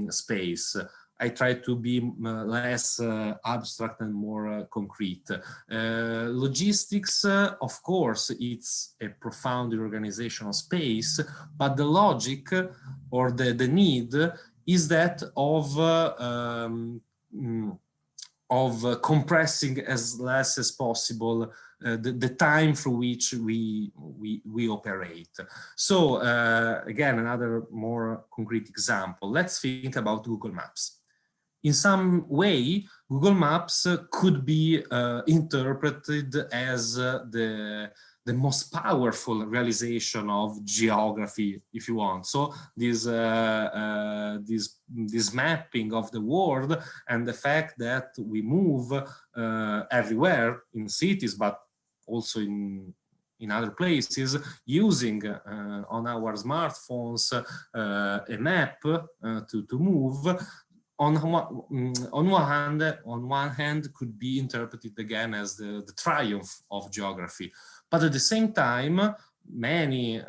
space. I try to be less abstract and more concrete. Logistics, of course, it's a profound reorganization of space, but the logic or the need is that of compressing as less as possible the time through which we operate. So again, another more concrete example. Let's think about Google Maps. In some way, Google Maps could be interpreted as the most powerful realization of geography, if you want. So this mapping of the world and the fact that we move everywhere in cities, but also in other places, using on our smartphones a map to move, on one hand could be interpreted again as the triumph of geography. But at the same time, many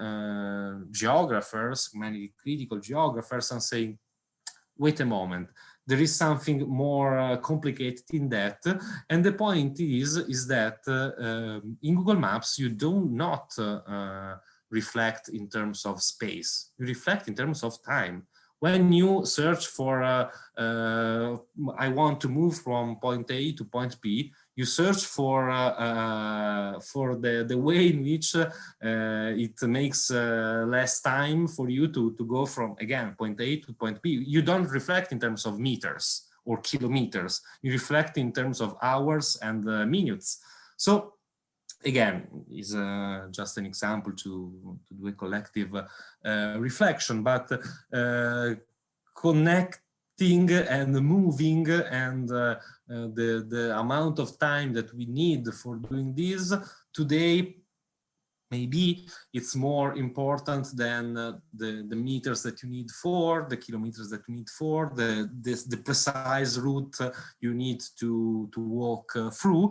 geographers, many critical geographers are saying, wait a moment, there is something more complicated in that. And the point is that in Google Maps, you do not reflect in terms of space, you reflect in terms of time. When you search for, I want to move from point A to point B, you search for the way in which it makes less time for you to go from, again, point A to point B. You don't reflect in terms of meters or kilometers. You reflect in terms of hours and minutes. So again, is just an example to do a collective reflection, but connecting and moving and the amount of time that we need for doing this today, maybe it's more important than the meters that you need for, the kilometers that you need for, the precise route you need to walk through.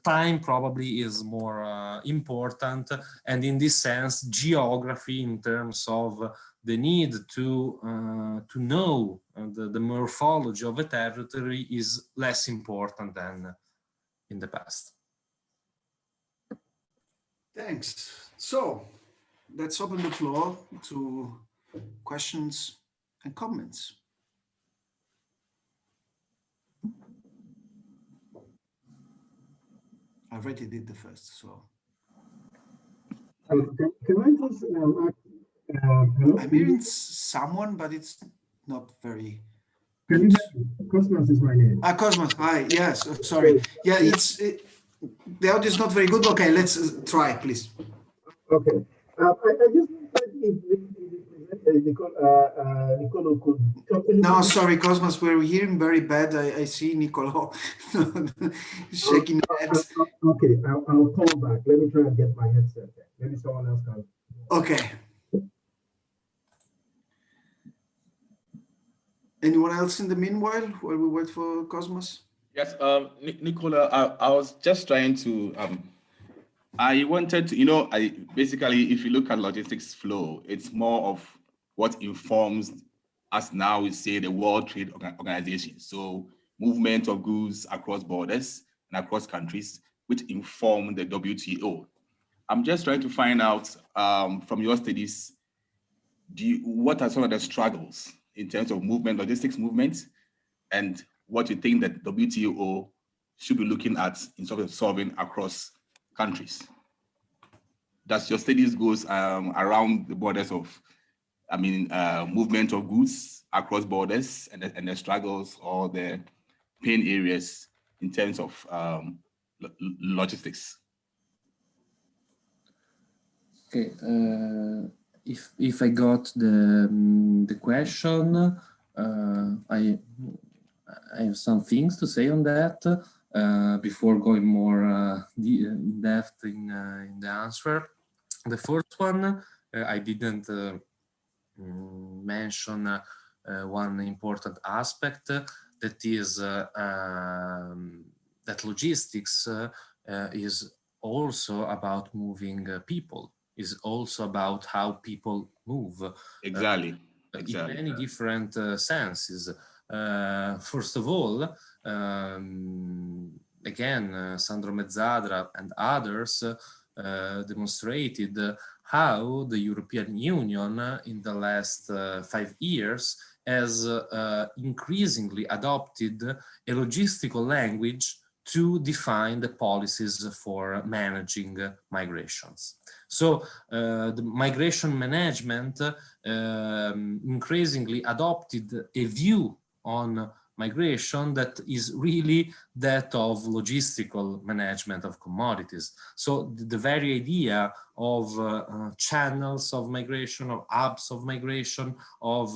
Time probably is more important, and in this sense, geography, in terms of the need to know the morphology of a territory, is less important than in the past. Thanks. So let's open the floor to questions and comments. I already did the first, so. Can I just I'm hearing someone, but it's not very. Can you hear me? Cosmos is my name. Cosmos, hi, yes, sorry. Yeah, the audio is not very good. Okay, let's try, please. Okay. I just wondered if the Nicolo could talk a little No, bit. sorry, Cosmos, we're hearing very bad. I see Nicolo shaking heads. Okay, I'll call back. Let me try and get my headset there. Maybe someone else can. Okay. Anyone else in the meanwhile while we wait for Cosmos? Yes, Nicola, I was just trying to, I wanted to, I basically, if you look at logistics flow, it's more of what informs us now, we say the World Trade Organization. So movement of goods across borders and across countries, which inform the WTO. I'm just trying to find out from your studies, what are some of the struggles in terms of movement, logistics movement, and what you think that WTO should be looking at in sort of solving across countries? Does your studies goes around the borders of, movement of goods across borders and the struggles or the pain areas in terms of logistics? Okay, if I got the question, I have some things to say on that before going more in depth in the answer. The first one, I didn't mention one important aspect, that is that logistics is also about moving people, is also about how people move. Exactly. In many different senses. First of all, again, Sandro Mezzadra and others demonstrated how the European Union in the last 5 years has increasingly adopted a logistical language to define the policies for managing migrations. So the migration management increasingly adopted a view on migration that is really that of logistical management of commodities. So the very idea of channels of migration, of hubs of migration, of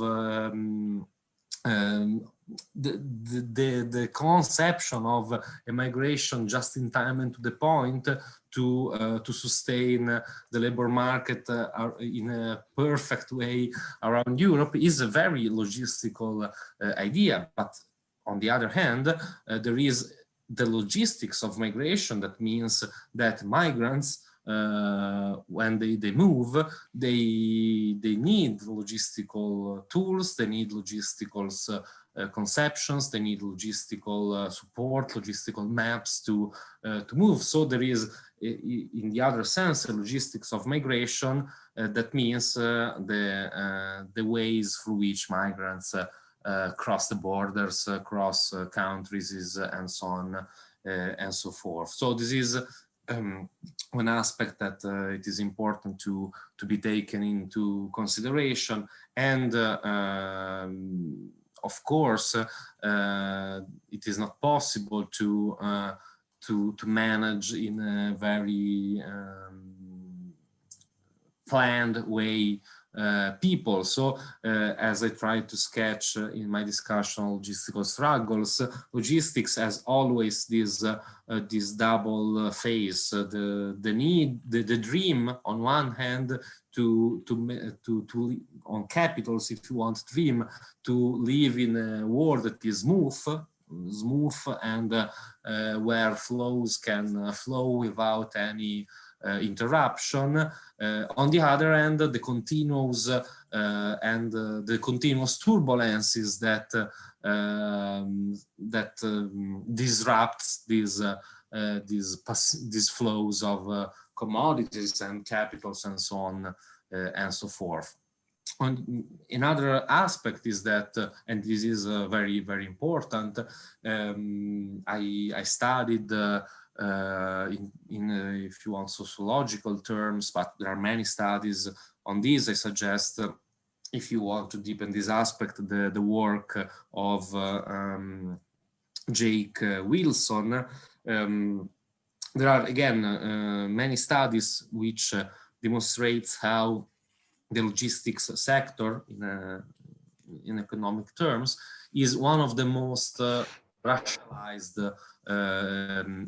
the conception of a migration just in time and to the point to sustain the labor market in a perfect way around Europe is a very logistical idea. But on the other hand, there is the logistics of migration. That means that migrants, when they move, they need logistical tools, they need logistical conceptions, they need logistical support, logistical maps to move. So there is, in the other sense, a logistics of migration. That means the ways through which migrants cross the borders, cross countries, and so on and so forth. So this is one aspect that it is important to be taken into consideration. And of course, it is not possible to manage in a very planned way people. So as I tried to sketch in my discussion on logistical struggles, logistics has always this double phase: the need, the dream on one hand to on capitals, if you want, dream to live in a world that is smooth and where flows can flow without any interruption. On the other hand, the continuous and the continuous turbulences that disrupts these flows of commodities and capitals and so on and so forth. Another aspect is that, and this is very, very important, I studied in if you want, sociological terms, but there are many studies on this. I suggest, if you want to deepen this aspect, the work of Jake Wilson. There are, again, many studies which demonstrates how the logistics sector in economic terms is one of the most rationalized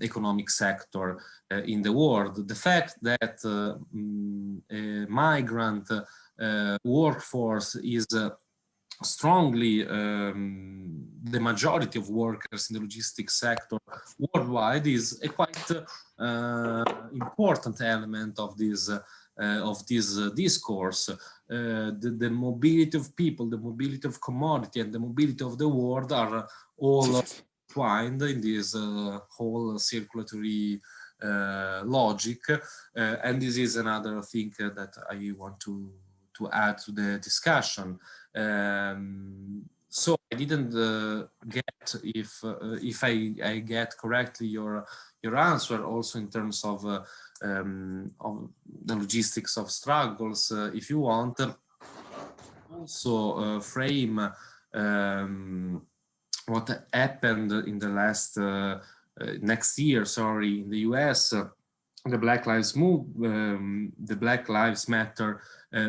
economic sector in the world. The fact that a migrant workforce is strongly the majority of workers in the logistics sector worldwide is a quite important element of this discourse. The mobility of people, the mobility of commodity, and the mobility of the world are all entwined in this whole circulatory logic, and this is another thing that I want to add to the discussion. So I didn't get if I get correctly your answer also in terms of the logistics of struggles. If you want, also frame what happened in the last next year, sorry, in the US. The Black Lives Matter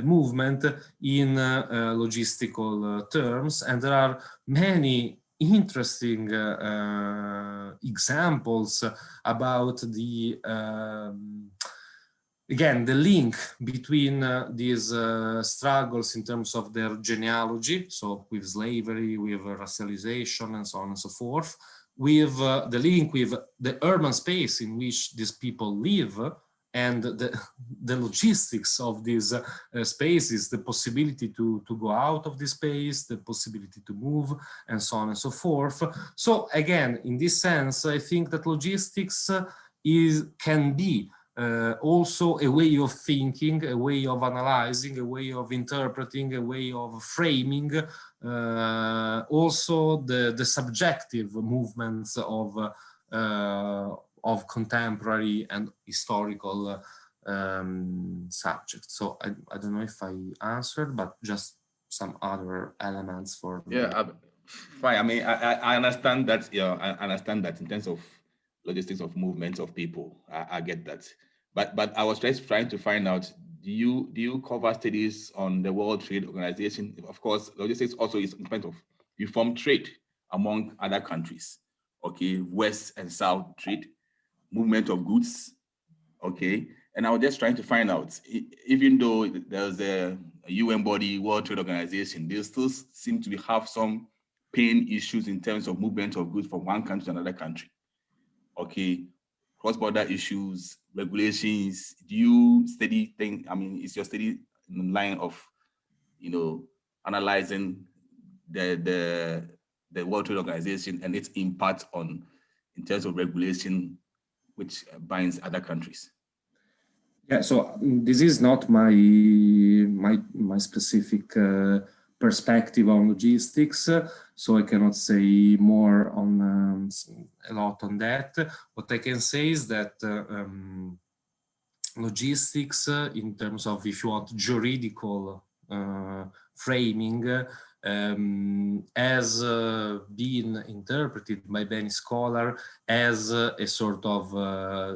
movement in logistical terms, and there are many interesting examples about the again the link between these struggles in terms of their genealogy, so with slavery, with racialization, and so on and so forth, with the link with the urban space in which these people live, and the logistics of these spaces, the possibility to go out of this space, the possibility to move, and so on and so forth. So again, in this sense, I think that logistics can be also a way of thinking, a way of analyzing, a way of interpreting, a way of framing also the subjective movements of contemporary and historical subjects. So I don't know if I answered, but just some other elements for fine. I mean, I understand that. Yeah, I understand that in terms of logistics of movements of people. I get that. But I was just trying to find out, do you cover studies on the World Trade Organization? Of course, logistics also is in terms of informed trade among other countries. Okay, West and South trade, movement of goods. Okay, and I was just trying to find out, even though there's a UN body, World Trade Organization, they still seem to have some pain issues in terms of movement of goods from one country to another country. Okay, cross-border issues, regulations. Do you study things? I mean, is your study in line of, analyzing the World Trade Organization and its impact in terms of regulation, which binds other countries? Yeah, so this is not my specific perspective on logistics, so I cannot say more on a lot on that. What I can say is that logistics, in terms of, if you want, juridical framing, has been interpreted by many scholars as a sort of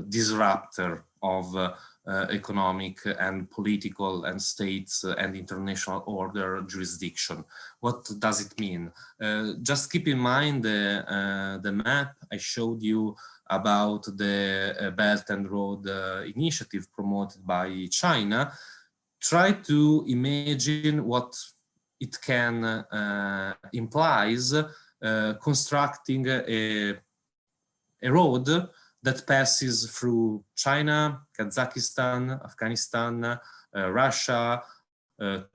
disruptor of economic and political and states and international order jurisdiction. What does it mean? Just keep in mind the map I showed you about the Belt and Road initiative promoted by China. Try to imagine what it can implies constructing a road that passes through China, Kazakhstan, Afghanistan, Russia,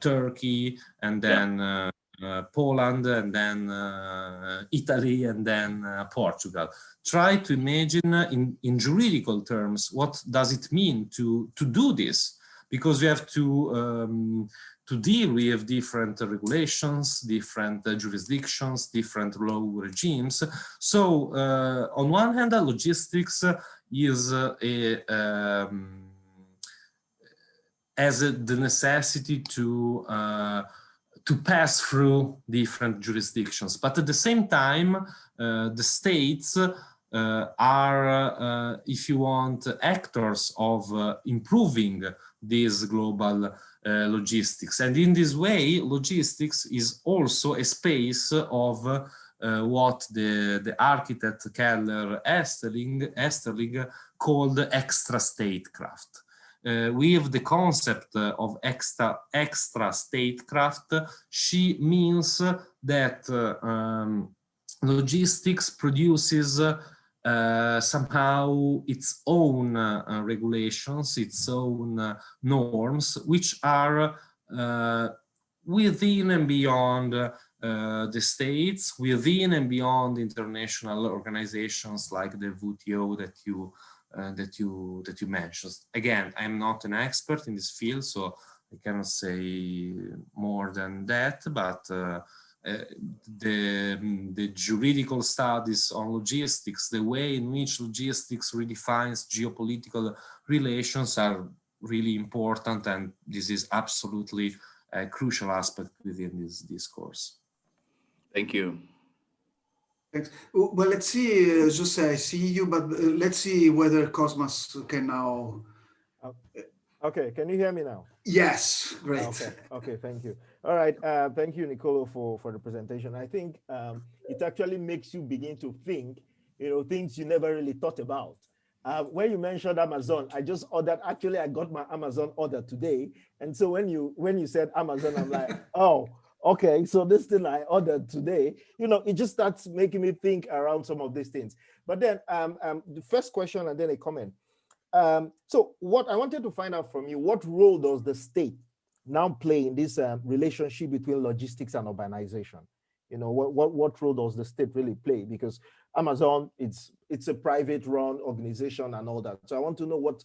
Turkey, and then Poland, and then Italy, and then Portugal. Try to imagine in juridical terms, what does it mean to do this? Because we have to deal with different regulations, different jurisdictions, different law regimes. So on one hand, logistics is has the necessity to pass through different jurisdictions, but at the same time, the states are, if you want, actors of improving this global logistics. And in this way, logistics is also a space of what the architect Keller Esterling called extra statecraft. With the concept of extra statecraft, she means that logistics produces somehow its own regulations, its own norms, which are within and beyond the states, within and beyond international organizations like the WTO that you mentioned. Again, I'm not an expert in this field, so I cannot say more than that, but the juridical studies on logistics, the way in which logistics redefines geopolitical relations are really important, and this is absolutely a crucial aspect within this discourse. Thank you. Thanks. Well, let's see, Jose, I see you, but let's see whether Cosmas can now. Okay, can you hear me now? Yes, great. Okay, thank you. All right, thank you, Nicolo, for the presentation. I think it actually makes you begin to think, things you never really thought about. When you mentioned Amazon, I just ordered, actually, I got my Amazon order today. And so when you said Amazon, I'm like, oh, okay, so this thing I ordered today, it just starts making me think around some of these things. But then the first question and then a comment. So what I wanted to find out from you, what role does the state now play in this relationship between logistics and urbanization? What role does the state really play? Because Amazon, it's a private run organization and all that. So I want to know what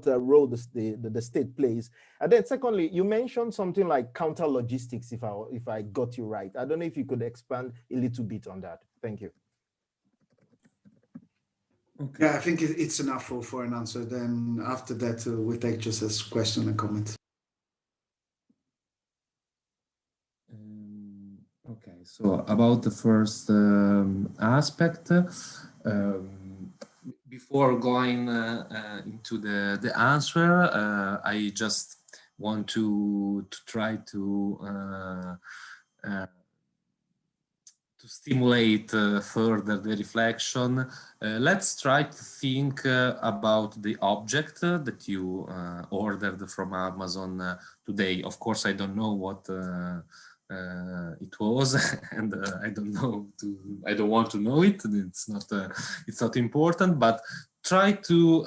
role the state plays. And then secondly, you mentioned something like counter logistics, if I got you right. I don't know if you could expand a little bit on that. Thank you. Okay. Yeah, I think it's enough for an answer. Then after that, we'll take Jose's question and comment. Okay, so about the first aspect, before going into the answer, I just want to try to stimulate further the reflection. Let's try to think about the object that you ordered from Amazon today. Of course, I don't know what it was, and I don't want to know it. It's not important. But try to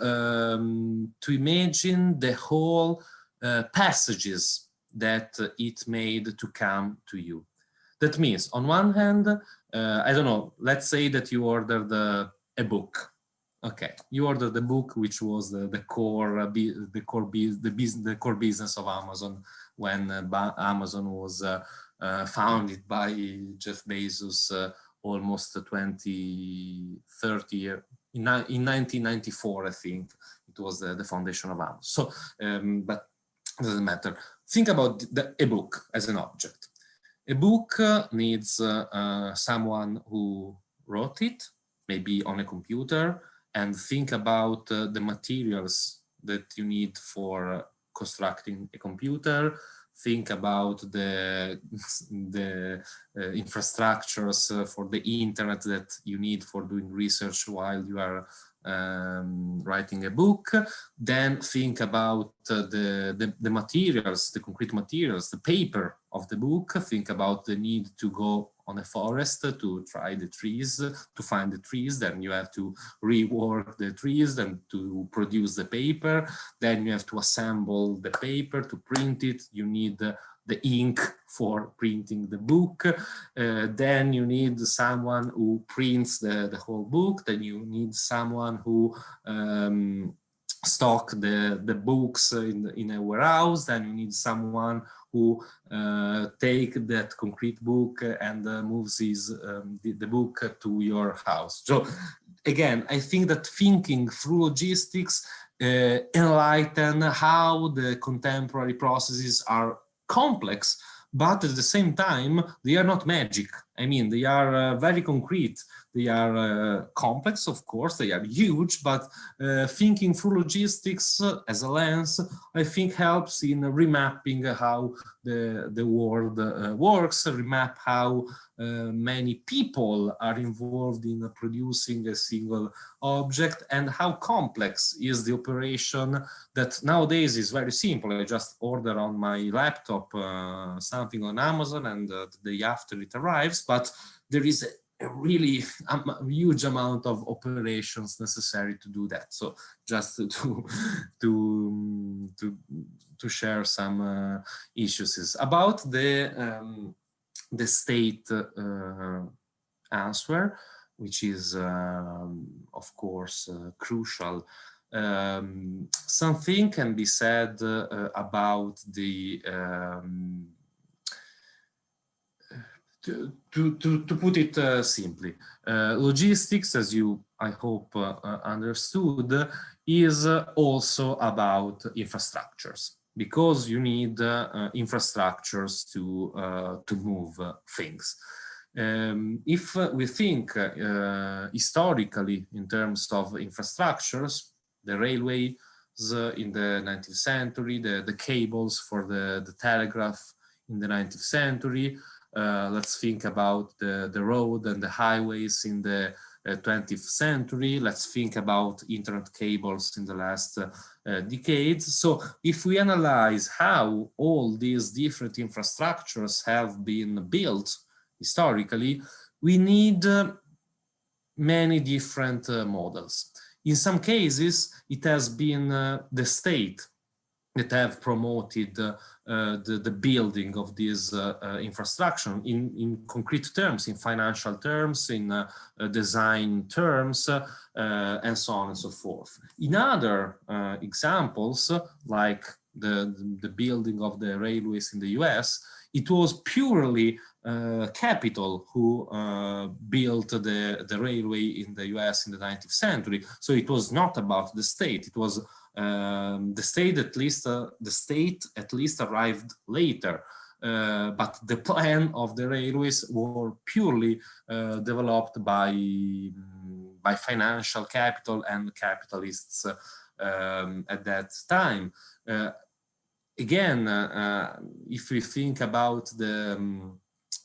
imagine the whole passages that it made to come to you. That means, on one hand, I don't know. Let's say that you ordered a book. Okay, you ordered a book, which was the core business of Amazon when Amazon was founded by Jeff Bezos almost 30 years. In 1994, I think it was the foundation of Amazon. So, but it doesn't matter. Think about a book as an object. A book needs someone who wrote it, maybe on a computer, and think about the materials that you need for constructing a computer. Think about the infrastructures for the internet that you need for doing research while you are writing a book. Then think about the materials, the concrete materials, the paper of the book. Think about the need to go on a forest to try the trees, to find the trees. Then you have to rework the trees and to produce the paper. Then you have to assemble the paper to print it. You need the ink for printing the book. Then you need someone who prints the whole book. Then you need someone who stock the books in a warehouse. Then you need someone who take that concrete book and moves the book to your house. So again, I think that thinking through logistics enlighten how the contemporary processes are complex, but at the same time, they are not magic. I mean, they are very concrete. They are complex, of course, they are huge, but thinking through logistics as a lens, I think helps in remapping how the world works, remap how many people are involved in producing a single object, and how complex is the operation that nowadays is very simple. I just order on my laptop something on Amazon, and the day after it arrives, but there is a really huge amount of operations necessary to do that. So just to share some issues about the state answer, which is of course crucial. Something can be said about the to put it simply, logistics, as you, I hope, understood, is also about infrastructures, because you need infrastructures to move things. If we think historically in terms of infrastructures, the railways in the 19th century, the cables for the telegraph in the 19th century, let's think about the road and the highways in the 20th century. Let's think about internet cables in the last decades. So if we analyze how all these different infrastructures have been built historically, we need many different models. In some cases, it has been the state that have promoted the building of this infrastructure in concrete terms, in financial terms, in design terms, and so on and so forth. In other examples, like the building of the railways in the US, it was purely capital who built the railway in the US in the 19th century. So it was not about the state. It was the state at least arrived later, but the plan of the railways were purely developed by financial capital and capitalists at that time. Again, if we think about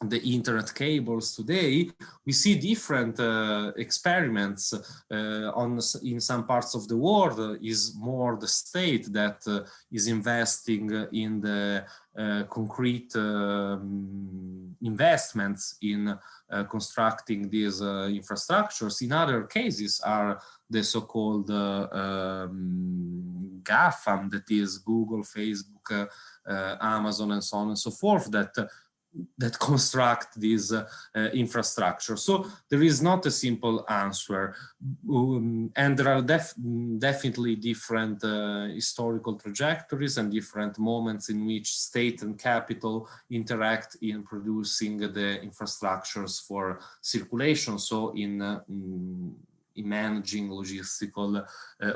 the internet cables today, we see different experiments in some parts of the world. Is more the state that is investing in the concrete investments in constructing these infrastructures. In other cases are the so-called GAFAM, that is Google, Facebook, Amazon, and so on and so forth, that construct this infrastructure. So there is not a simple answer, and there are definitely different historical trajectories and different moments in which state and capital interact in producing the infrastructures for circulation, so in managing logistical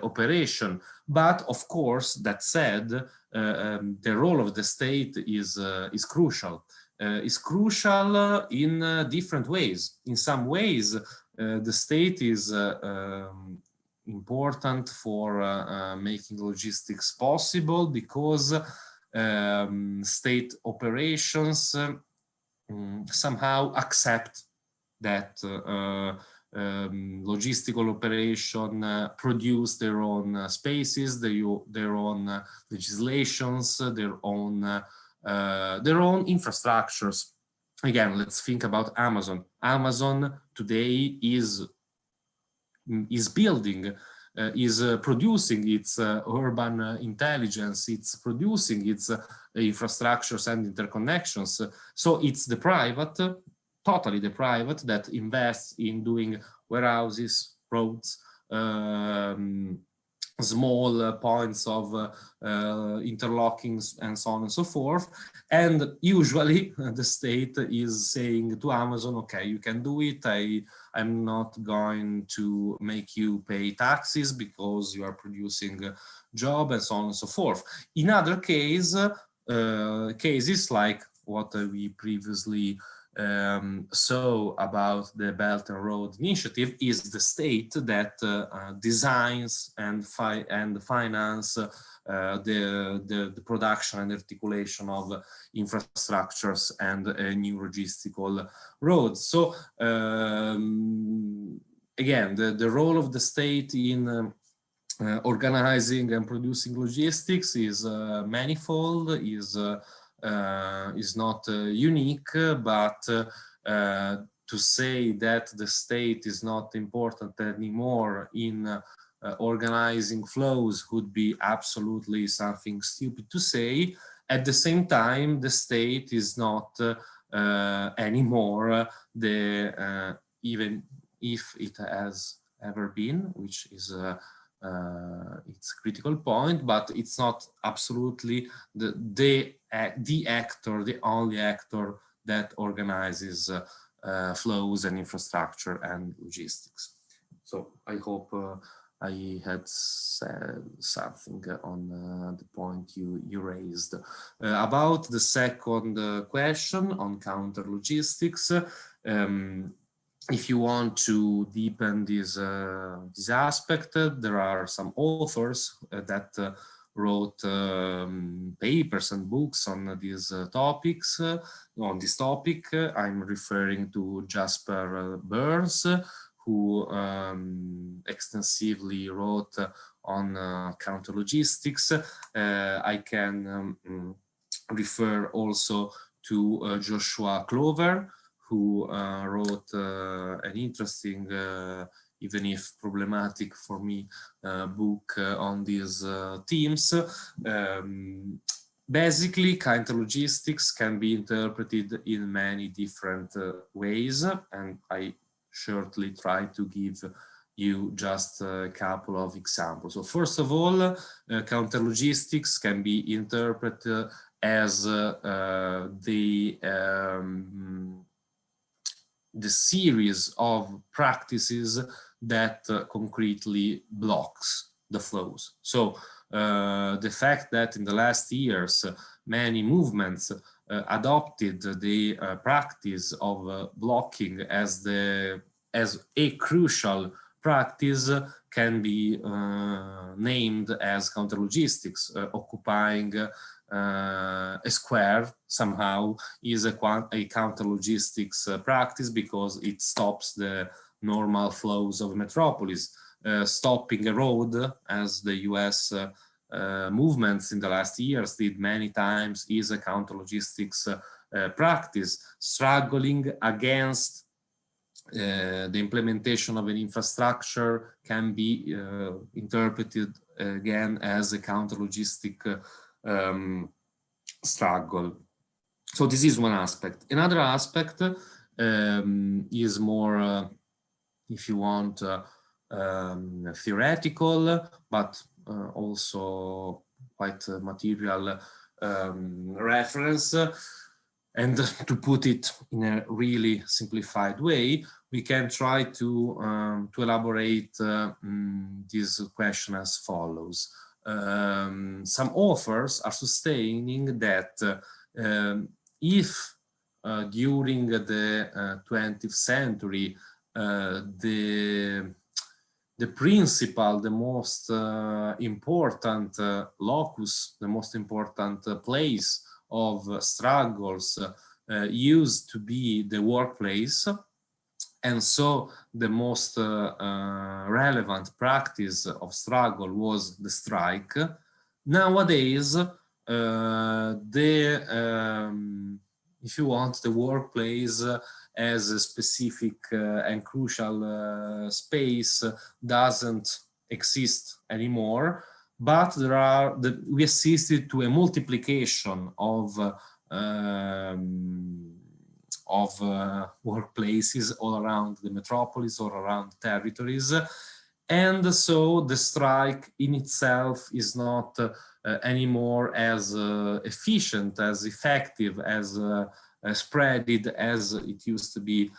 operation. But of course, that said, the role of the state is crucial. Is crucial in different ways. In some ways, the state is important for making logistics possible, because state operations somehow accept that logistical operation produce their own spaces, their own legislations, their own infrastructures. Again, let's think about Amazon. Amazon today is building, is producing its urban intelligence, it's producing its infrastructures and interconnections. So it's the private, totally the private, that invests in doing warehouses, roads, small points of interlocking, and so on and so forth. And usually the state is saying to Amazon, okay, you can do it. I'm not going to make you pay taxes because you are producing a job, and so on and so forth. In other cases like what we previously So about the Belt and Road Initiative is the state that designs and finance the production and articulation of infrastructures and new logistical roads. So again, the role of the state in organizing and producing logistics is manifold, is not unique, but to say that the state is not important anymore in organizing flows would be absolutely something stupid to say. At the same time, the state is not anymore the, even if it has ever been, which is it's a critical point, but it's not absolutely the actor, the only actor that organizes flows and infrastructure and logistics. So I hope I had said something on the point you raised. About the second question on counter logistics, if you want to deepen this aspect, there are some authors that wrote papers and books on these topics. On this topic, I'm referring to Jasper Burns, who extensively wrote on counter logistics. I can refer also to Joshua Clover, who wrote an interesting, even if problematic for me, book on these themes. Basically, counter logistics can be interpreted in many different ways, and I shortly try to give you just a couple of examples. So first of all, counter logistics can be interpreted as the series of practices that concretely blocks the flows. So the fact that in the last years many movements adopted the practice of blocking as a crucial practice can be named as counter logistics. Occupying a square somehow is a counter logistics practice because it stops the normal flows of metropolis. Stopping a road, as the US movements in the last years did many times, is a counter logistics practice. Struggling against the implementation of an infrastructure can be interpreted again as a counter logistic struggle. So this is one aspect. Another aspect is more, if you want, theoretical, but also quite material reference. And to put it in a really simplified way, we can try to elaborate this question as follows. Some authors are sustaining that if during the 20th century the principal, the most important locus, the most important place of struggles used to be the workplace, and so the most relevant practice of struggle was the strike. Nowadays, if you want, the workplace as a specific and crucial space doesn't exist anymore, but we assisted to a multiplication of workplaces all around the metropolis, all around territories. And so the strike in itself is not anymore as efficient, as effective, as spreaded as it used to be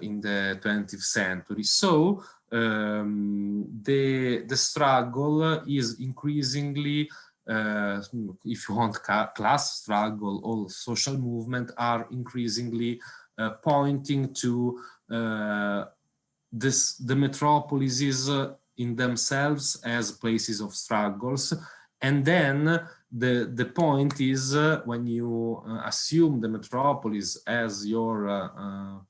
in the 20th century. So the struggle is increasingly, if you want, class struggle or social movement are increasingly pointing to the metropolises in themselves as places of struggles. And then the point is, when you assume the metropolis as your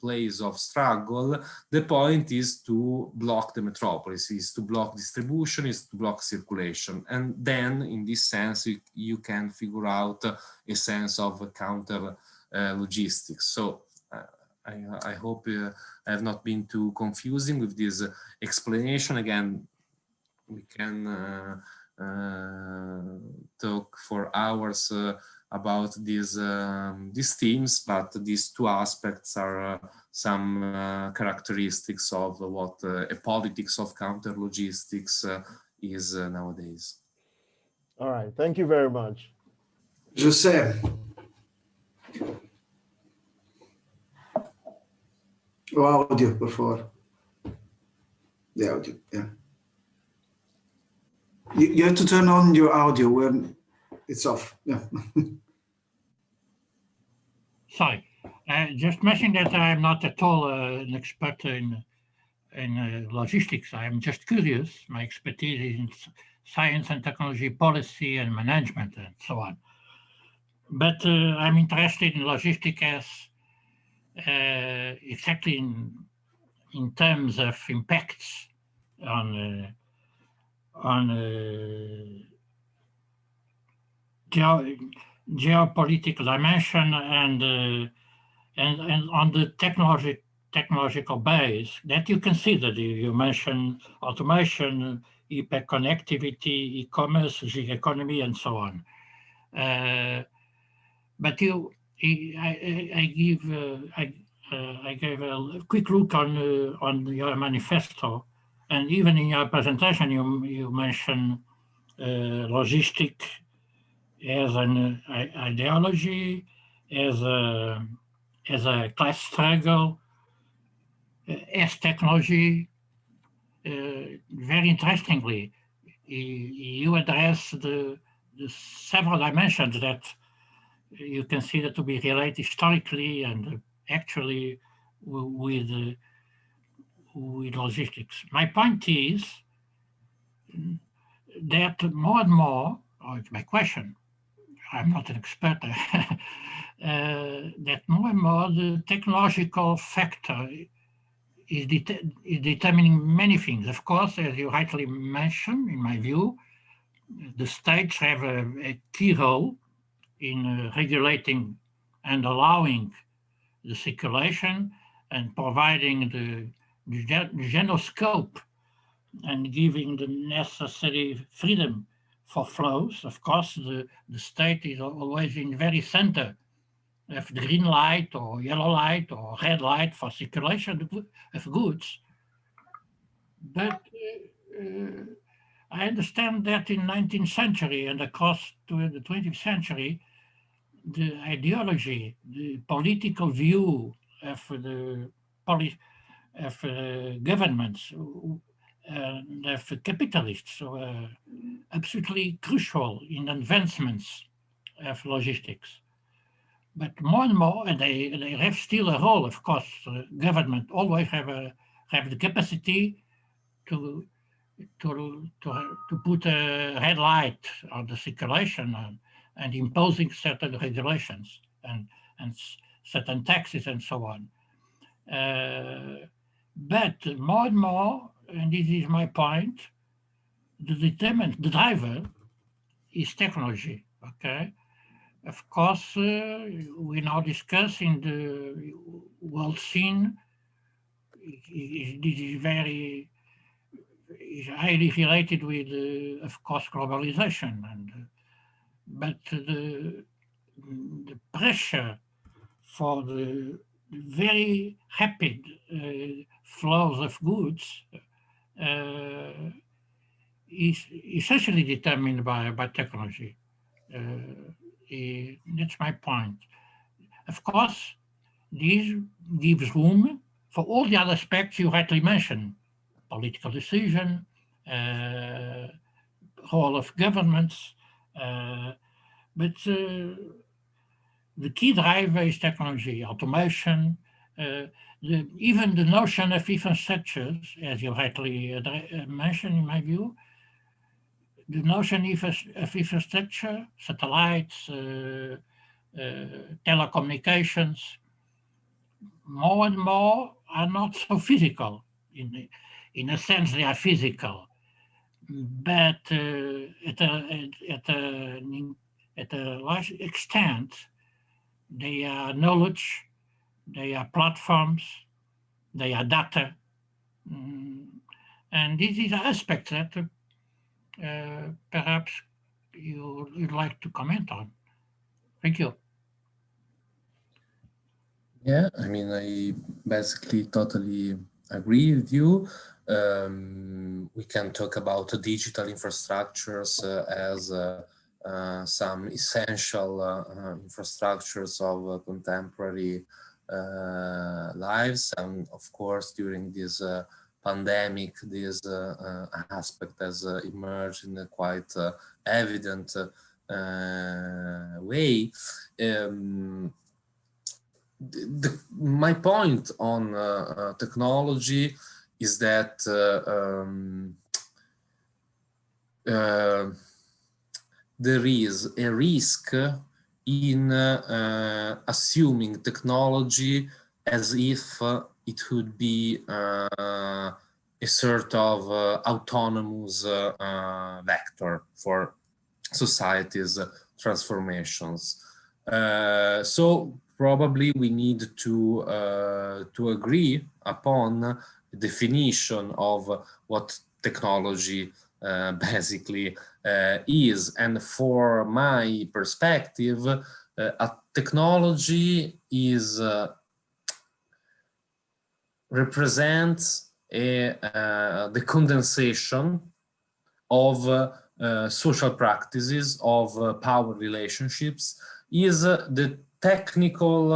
place of struggle, the point is to block the metropolis, is to block distribution, is to block circulation. And then in this sense, you can figure out a sense of counter logistics. So I hope I have not been too confusing with this explanation. Again, we can talk for hours about these themes, but these two aspects are some characteristics of what a politics of counter logistics is nowadays. All right, thank you very much. José. O áudio, por favor. The audio, yeah. You have to turn on your audio when it's off. Yeah. Sorry, just mentioning that I'm not at all an expert in logistics. I'm just curious. My expertise is in science and technology policy and management and so on. But I'm interested in logistics as exactly in terms of impacts on geopolitical dimension and on the technological base that you consider. You mentioned automation, hyperconnectivity, e-commerce, gig economy, and so on. But I gave a quick look on your manifesto, and even in your presentation, you mentioned logistics as an ideology, as a class struggle, as technology. Very interestingly, you address the several dimensions that you consider to be related historically and actually with logistics. My point is that more and more, or it's my question, I'm not an expert, that more and more the technological factor is determining many things. Of course, as you rightly mentioned, in my view, the states have a key role in regulating and allowing the circulation and providing the general scope and giving the necessary freedom for flows. Of course, the state is always in the very center of the green light or yellow light or red light for circulation of goods. But I understand that in 19th century and across to the 20th century, the ideology, the political view of the governments and of capitalists were absolutely crucial in advancements of logistics. But more and more, and they have still a role, of course, government always have the capacity to put a red light on the circulation and imposing certain regulations and certain taxes and so on. But more and more, and this is my point, the driver is technology, okay? Of course, we now discuss in the world scene, this is highly related with, of course, globalization. But the pressure for the very rapid flows of goods is essentially determined by technology. That's my point. Of course, this gives room for all the other aspects you rightly mentioned: political decision, role of governments, but the key driver is technology, automation, Even the notion of infrastructures, as you rightly mentioned, in my view, the notion of infrastructure, satellites, telecommunications, more and more are not so physical. In a sense, they are physical, but at a large extent, they are knowledge, they are platforms, they are data. And this is an aspect that perhaps you'd like to comment on. Thank you. Yeah, I mean, I basically totally agree with you. We can talk about digital infrastructures as some essential infrastructures of contemporary lives. And of course, during this pandemic, this aspect has emerged in a quite evident way. My point on technology is that there is a risk in assuming technology as if it would be a sort of autonomous vector for society's transformations. So probably we need to agree upon a definition of what technology basically is. And for my perspective, a technology is represents the condensation of social practices, of power relationships, is the technical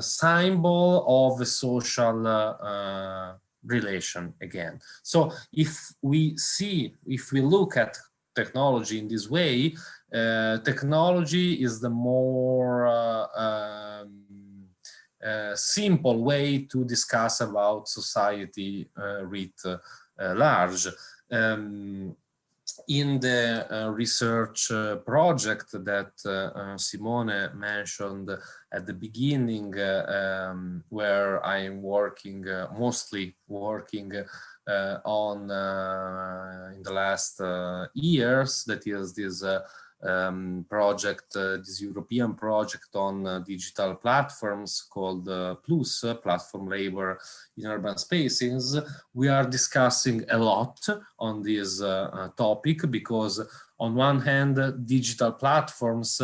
symbol of a social relation again. So if we look at technology in this way, technology is the more simple way to discuss about society writ large. In the research project that Simone mentioned at the beginning, where I'm working, mostly working on in the last years, that is this project, this European project on digital platforms called Plus, Platform Labor in Urban Spaces. We are discussing a lot on this topic because on one hand, digital platforms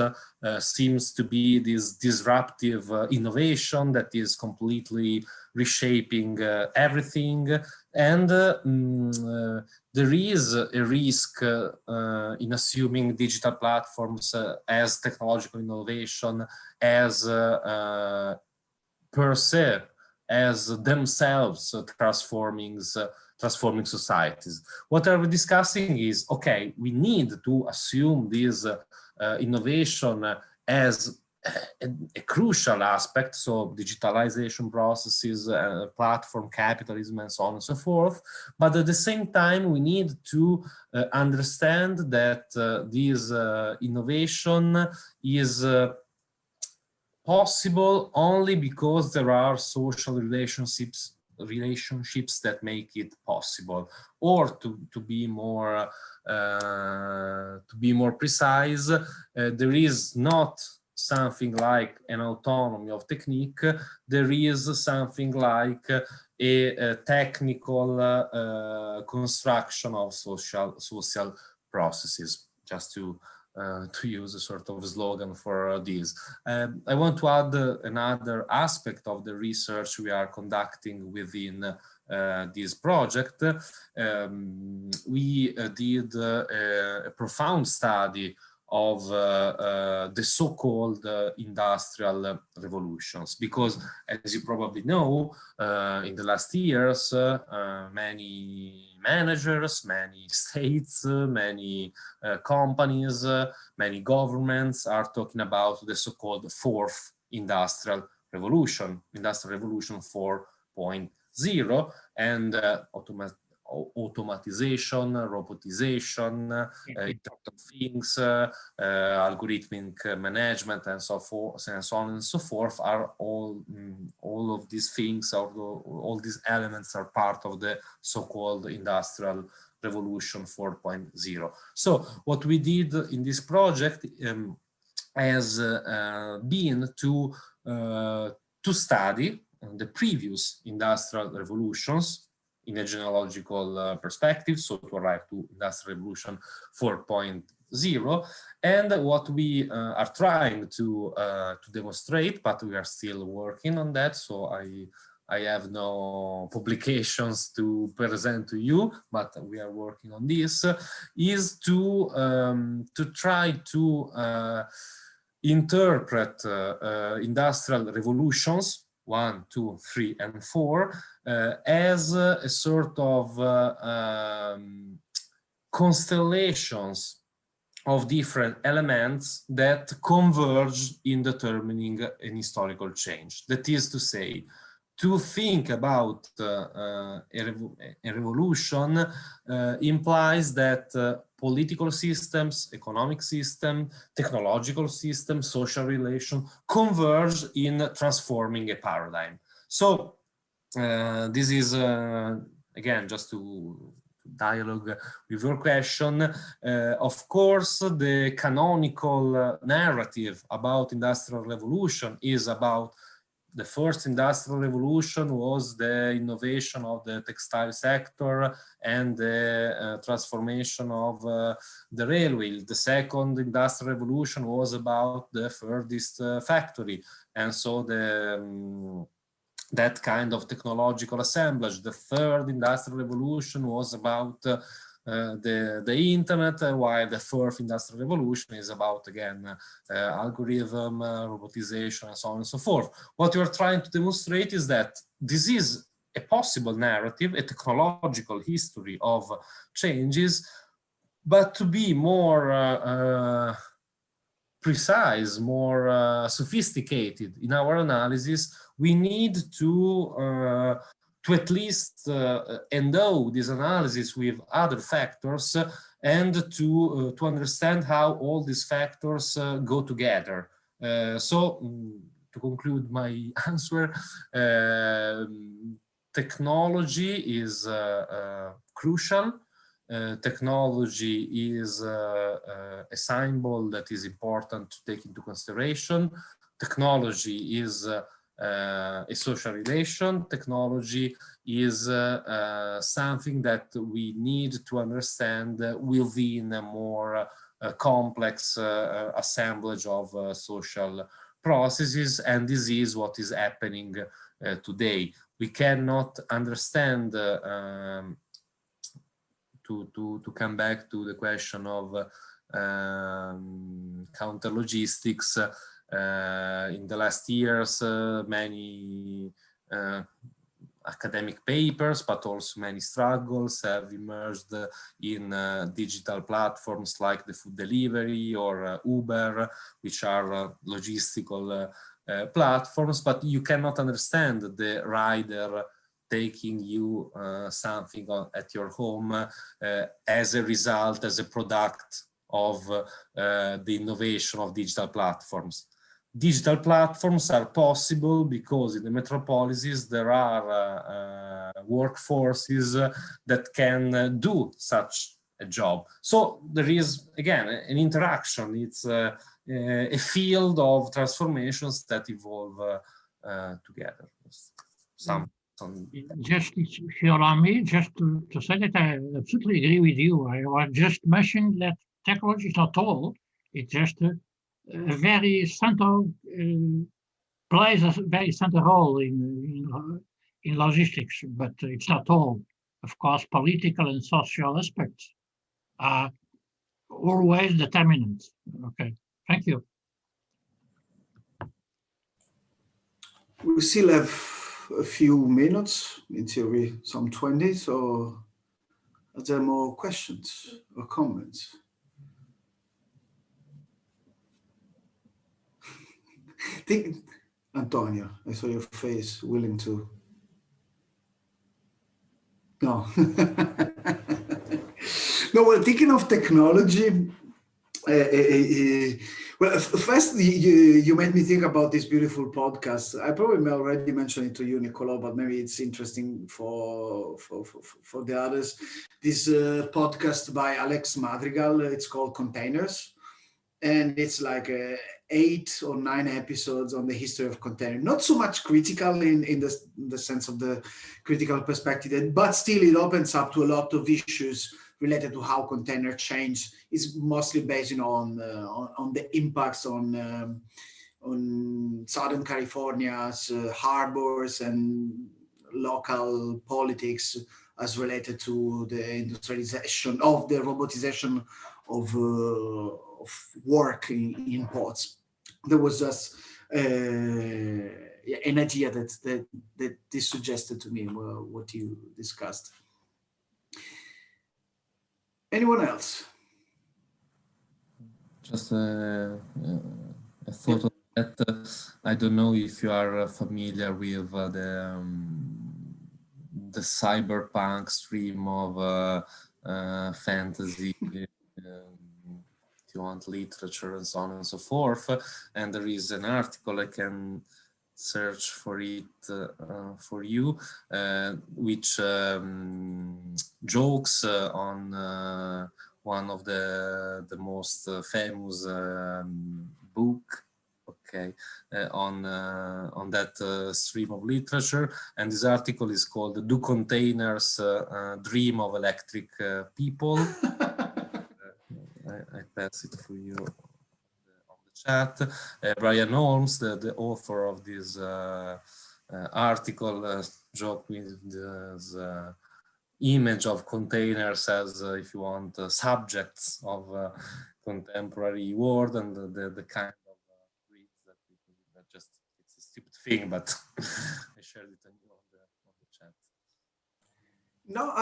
seems to be this disruptive innovation that is completely reshaping everything, and there is a risk in assuming digital platforms as technological innovation, as per se, as themselves transforming societies. What are we discussing is, okay, we need to assume this innovation as a crucial aspect, so digitalization processes, platform capitalism, and so on and so forth. But at the same time, we need to understand that this innovation is possible only because there are social relationships that make it possible. Or to be more precise, there is not something like an autonomy of technique. There is something like a technical construction of social processes, just to use a sort of slogan for this. I want to add another aspect of the research we are conducting within this project. We did a profound study of the so-called industrial revolutions, because as you probably know, in the last years, many managers, many states, many companies, many governments are talking about the so-called fourth industrial revolution, industrial revolution 4.0, and automatization, robotization, Internet of Things, algorithmic management, and so forth, and so on and so forth, are all of these things, all these elements are part of the so-called industrial revolution 4.0. So what we did in this project has been to study the previous industrial revolutions in a genealogical perspective, so to arrive to Industrial Revolution 4.0. And what we are trying to demonstrate, but we are still working on that, so I have no publications to present to you, but we are working on this, is to try to interpret industrial revolutions 1, 2, 3, and 4 as a sort of constellations of different elements that converge in determining an historical change. That is to say, to think about a revolution implies that political systems, economic system, technological system, social relation converge in transforming a paradigm. So this is, again, just to dialogue with your question. Of course, the canonical narrative about industrial revolution is about the first industrial revolution was the innovation of the textile sector and the transformation of the railway. The second industrial revolution was about the furthest factory, and so that kind of technological assemblage. The third industrial revolution was about the internet, while the fourth industrial revolution is about, again, algorithm, robotization, and so on and so forth. What you're trying to demonstrate is that this is a possible narrative, a technological history of changes, but to be more precise, more sophisticated in our analysis, we need to at least endow this analysis with other factors and to understand how all these factors go together. So to conclude my answer, technology is crucial. Technology is a symbol that is important to take into consideration. Technology is a social relation. Technology is something that we need to understand within a more complex assemblage of social processes, and this is what is happening today. We cannot understand, to come back to the question of counter logistics, in the last years, many academic papers, but also many struggles have emerged in digital platforms like the food delivery or Uber, which are logistical platforms, but you cannot understand the rider taking you something at your home as a result, as a product of the innovation of digital platforms. Digital platforms are possible because in the metropolises there are workforces that can do such a job. So there is, again, an interaction. It's a field of transformations that evolve together. Just, if you allow me, just to say that I absolutely agree with you. I was just mentioning that technology is not all. It's just a very central, plays a very central role in logistics, but it's not all. Of course, political and social aspects are always determinant. Okay, thank you. We still have a few minutes, in theory some 20, so are there more questions or comments? Antonio, I saw your face willing to. No. No, well, thinking of technology, well, first you made me think about this beautiful podcast. I probably already mentioned it to you, Nicola, but maybe it's interesting for the others. This podcast by Alex Madrigal, it's called Containers. And it's like 8 or 9 episodes on the history of container. Not so much critical in the sense of the critical perspective, but still it opens up to a lot of issues related to how container change. Is mostly based on the impacts on Southern California's harbors and local politics as related to the industrialization of the robotization of work in ports. There was just an idea that this suggested to me, what you discussed. Anyone else? Just a thought of that. I don't know if you are familiar with the cyberpunk stream of fantasy, if you want, literature and so on and so forth. And there is an article, I can search for it for you, which jokes on one of the most famous book, okay, on that stream of literature. And this article is called "Do Containers Dream of Electric People?" I pass it for you on the chat. Brian Holmes, the author of this article, joke with this image of containers as, if you want, subjects of contemporary world, and the kind of reads that people that just, it's a stupid thing, but I shared it on the chat. No,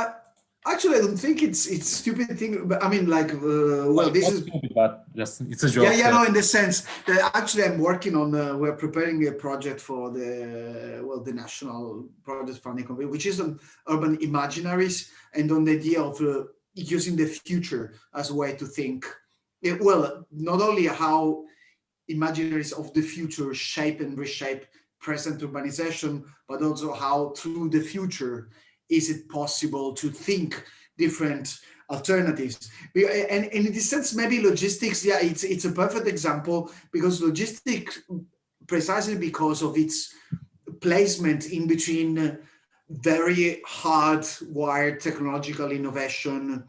actually, I don't think it's stupid thing, but I mean, like, well, this is stupid, but just it's a joke. Yeah, no, in the sense that actually I'm working on, we're preparing a project for the National Project Funding Company, which is on urban imaginaries and on the idea of using the future as a way to think. Well, not only how imaginaries of the future shape and reshape present urbanization, but also how through the future is it possible to think different alternatives. And in this sense, maybe logistics, yeah, it's a perfect example, because logistics, precisely because of its placement in between very hardwired technological innovation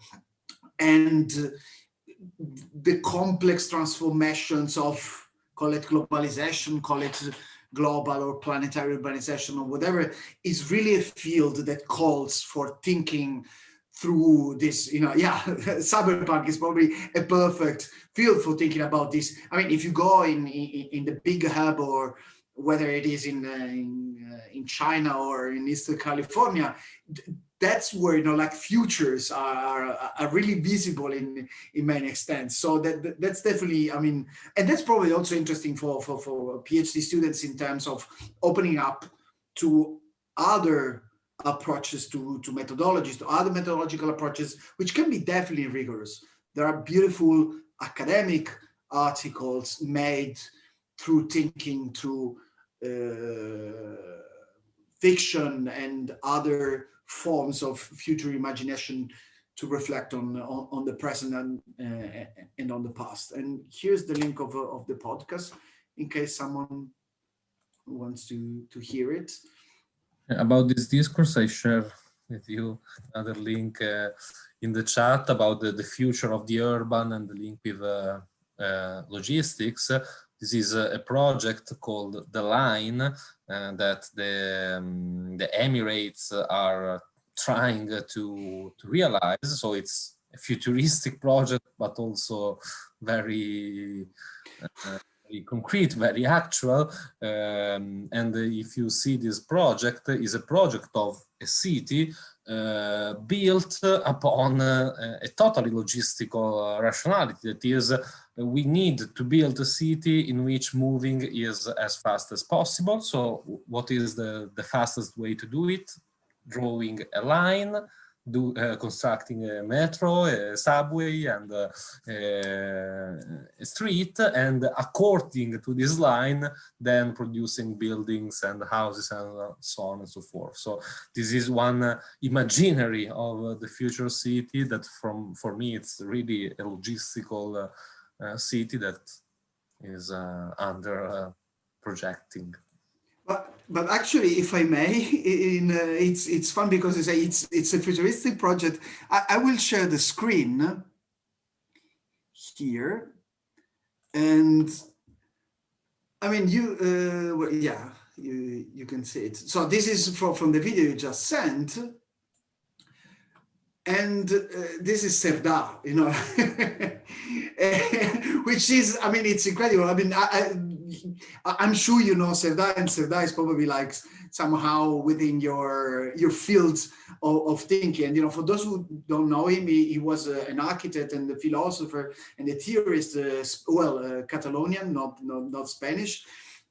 and the complex transformations of, call it globalization, call it global or planetary urbanization or whatever, is really a field that calls for thinking through this, cyberpunk is probably a perfect field for thinking about this. I mean, if you go in the big hub, or whether it is in China or in Eastern California, that's where, like, futures are really visible in many extents. So that's definitely, I mean, and that's probably also interesting for PhD students in terms of opening up to other approaches to methodologies, to other methodological approaches, which can be definitely rigorous. There are beautiful academic articles made through thinking, through fiction and other forms of future imagination to reflect on the present and on the past. And here's the link of the podcast in case someone wants to hear it. About this discourse, I share with you another link in the chat about the future of the urban, and the link with logistics. This is a project called The Line that the Emirates are trying to realize. So it's a futuristic project, but also very concrete, very actual. And if you see this project, is a project of a city built upon a totally logistical rationality, that is we need to build a city in which moving is as fast as possible. So what is the fastest way to do it? Drawing a line, constructing a metro, a subway, and a street, and according to this line, then producing buildings and houses and so on and so forth. So this is one imaginary of the future city that, for me, it's really a logistical city that is under projecting. But actually, if I may, it's fun because it's a futuristic project. I will share the screen here, and I mean you can see it. So this is from the video you just sent, and this is Serdar, you know, which is, I mean, it's incredible. I mean, I'm sure you know Serdar, and Serdar is probably like somehow within your field of thinking. And, you know, for those who don't know him, he was an architect and a philosopher and a theorist, Catalonian, not Spanish,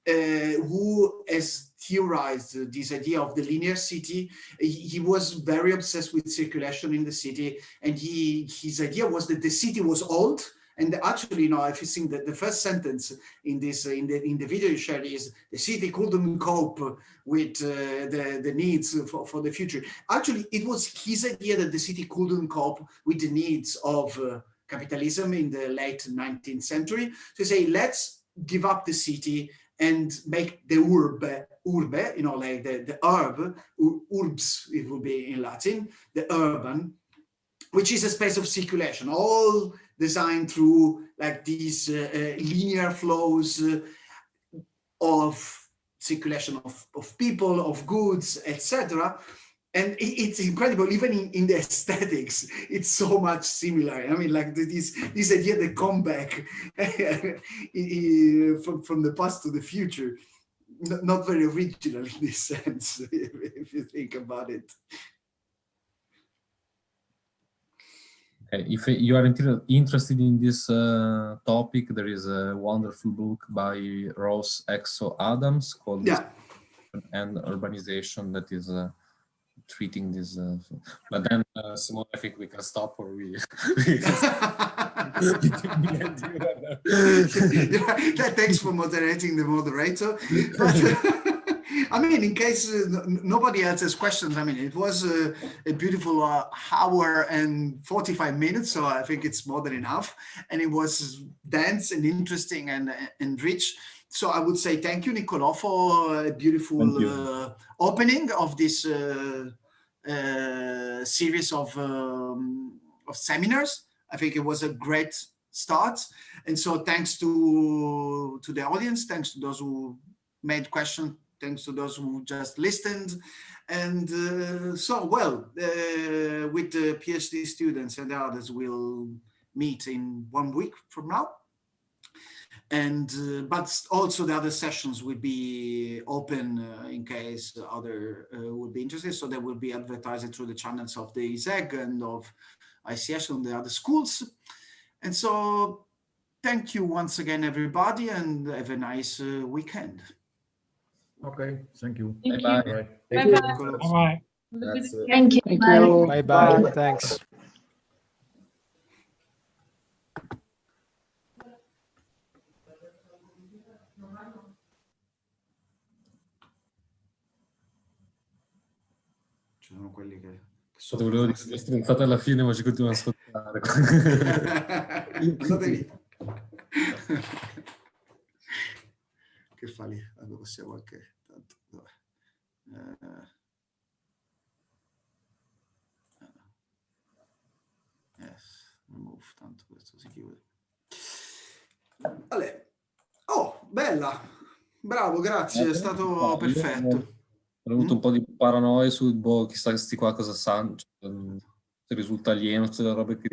who has theorized this idea of the linear city. He was very obsessed with circulation in the city, and his idea was that the city was old. And actually, you know, if you think that the first sentence in the video you shared is the city couldn't cope with the needs for the future. Actually, it was his idea that the city couldn't cope with the needs of capitalism in the late 19th century. So say, let's give up the city and make the urbe, you know, like the urb, urbs, it would be in Latin, the urban, which is a space of circulation, all designed through like these linear flows of circulation of people, of goods, etc. And it's incredible, even in the aesthetics, it's so much similar. I mean, like this idea, the comeback from the past to the future, not very original in this sense, if you think about it. Okay. If you are interested in this topic, there is a wonderful book by Ross Exo Adams called Logistics and Urbanization that is treating this. But then, Simone, I think we can stop, or we can Thanks for moderating the moderator. But, I mean, in case nobody else has questions, I mean, it was a beautiful hour and 45 minutes, so I think it's more than enough. And it was dense and interesting and rich. So I would say thank you, Niccolò, for a beautiful opening of this series of seminars. I think it was a great start. And so thanks to the audience, thanks to those who made questions, thanks to those who just listened. And with the PhD students and the others, we'll meet in 1 week from now. And but also the other sessions will be open in case other would be interested. So they will be advertised through the channels of the ISEG and of ICS and the other schools. And so thank you once again, everybody, and have a nice weekend. Okay, thank you. Bye-bye. Bye-bye. Thank you. Bye-bye. Thanks. Ci sono quelli che Volevo dire, stronzate alla fine, ma ci continuano a ascoltare. Andate via. Che fa lì? Allora possiamo anche tanto. Yes, remove, tanto questo si chiude. Vale. Oh, bella. Bravo, grazie, è stato perfetto. Ho avuto un po' di paranoia su, chissà sti qua cosa sanno, se risulta alieno, tutte le robe che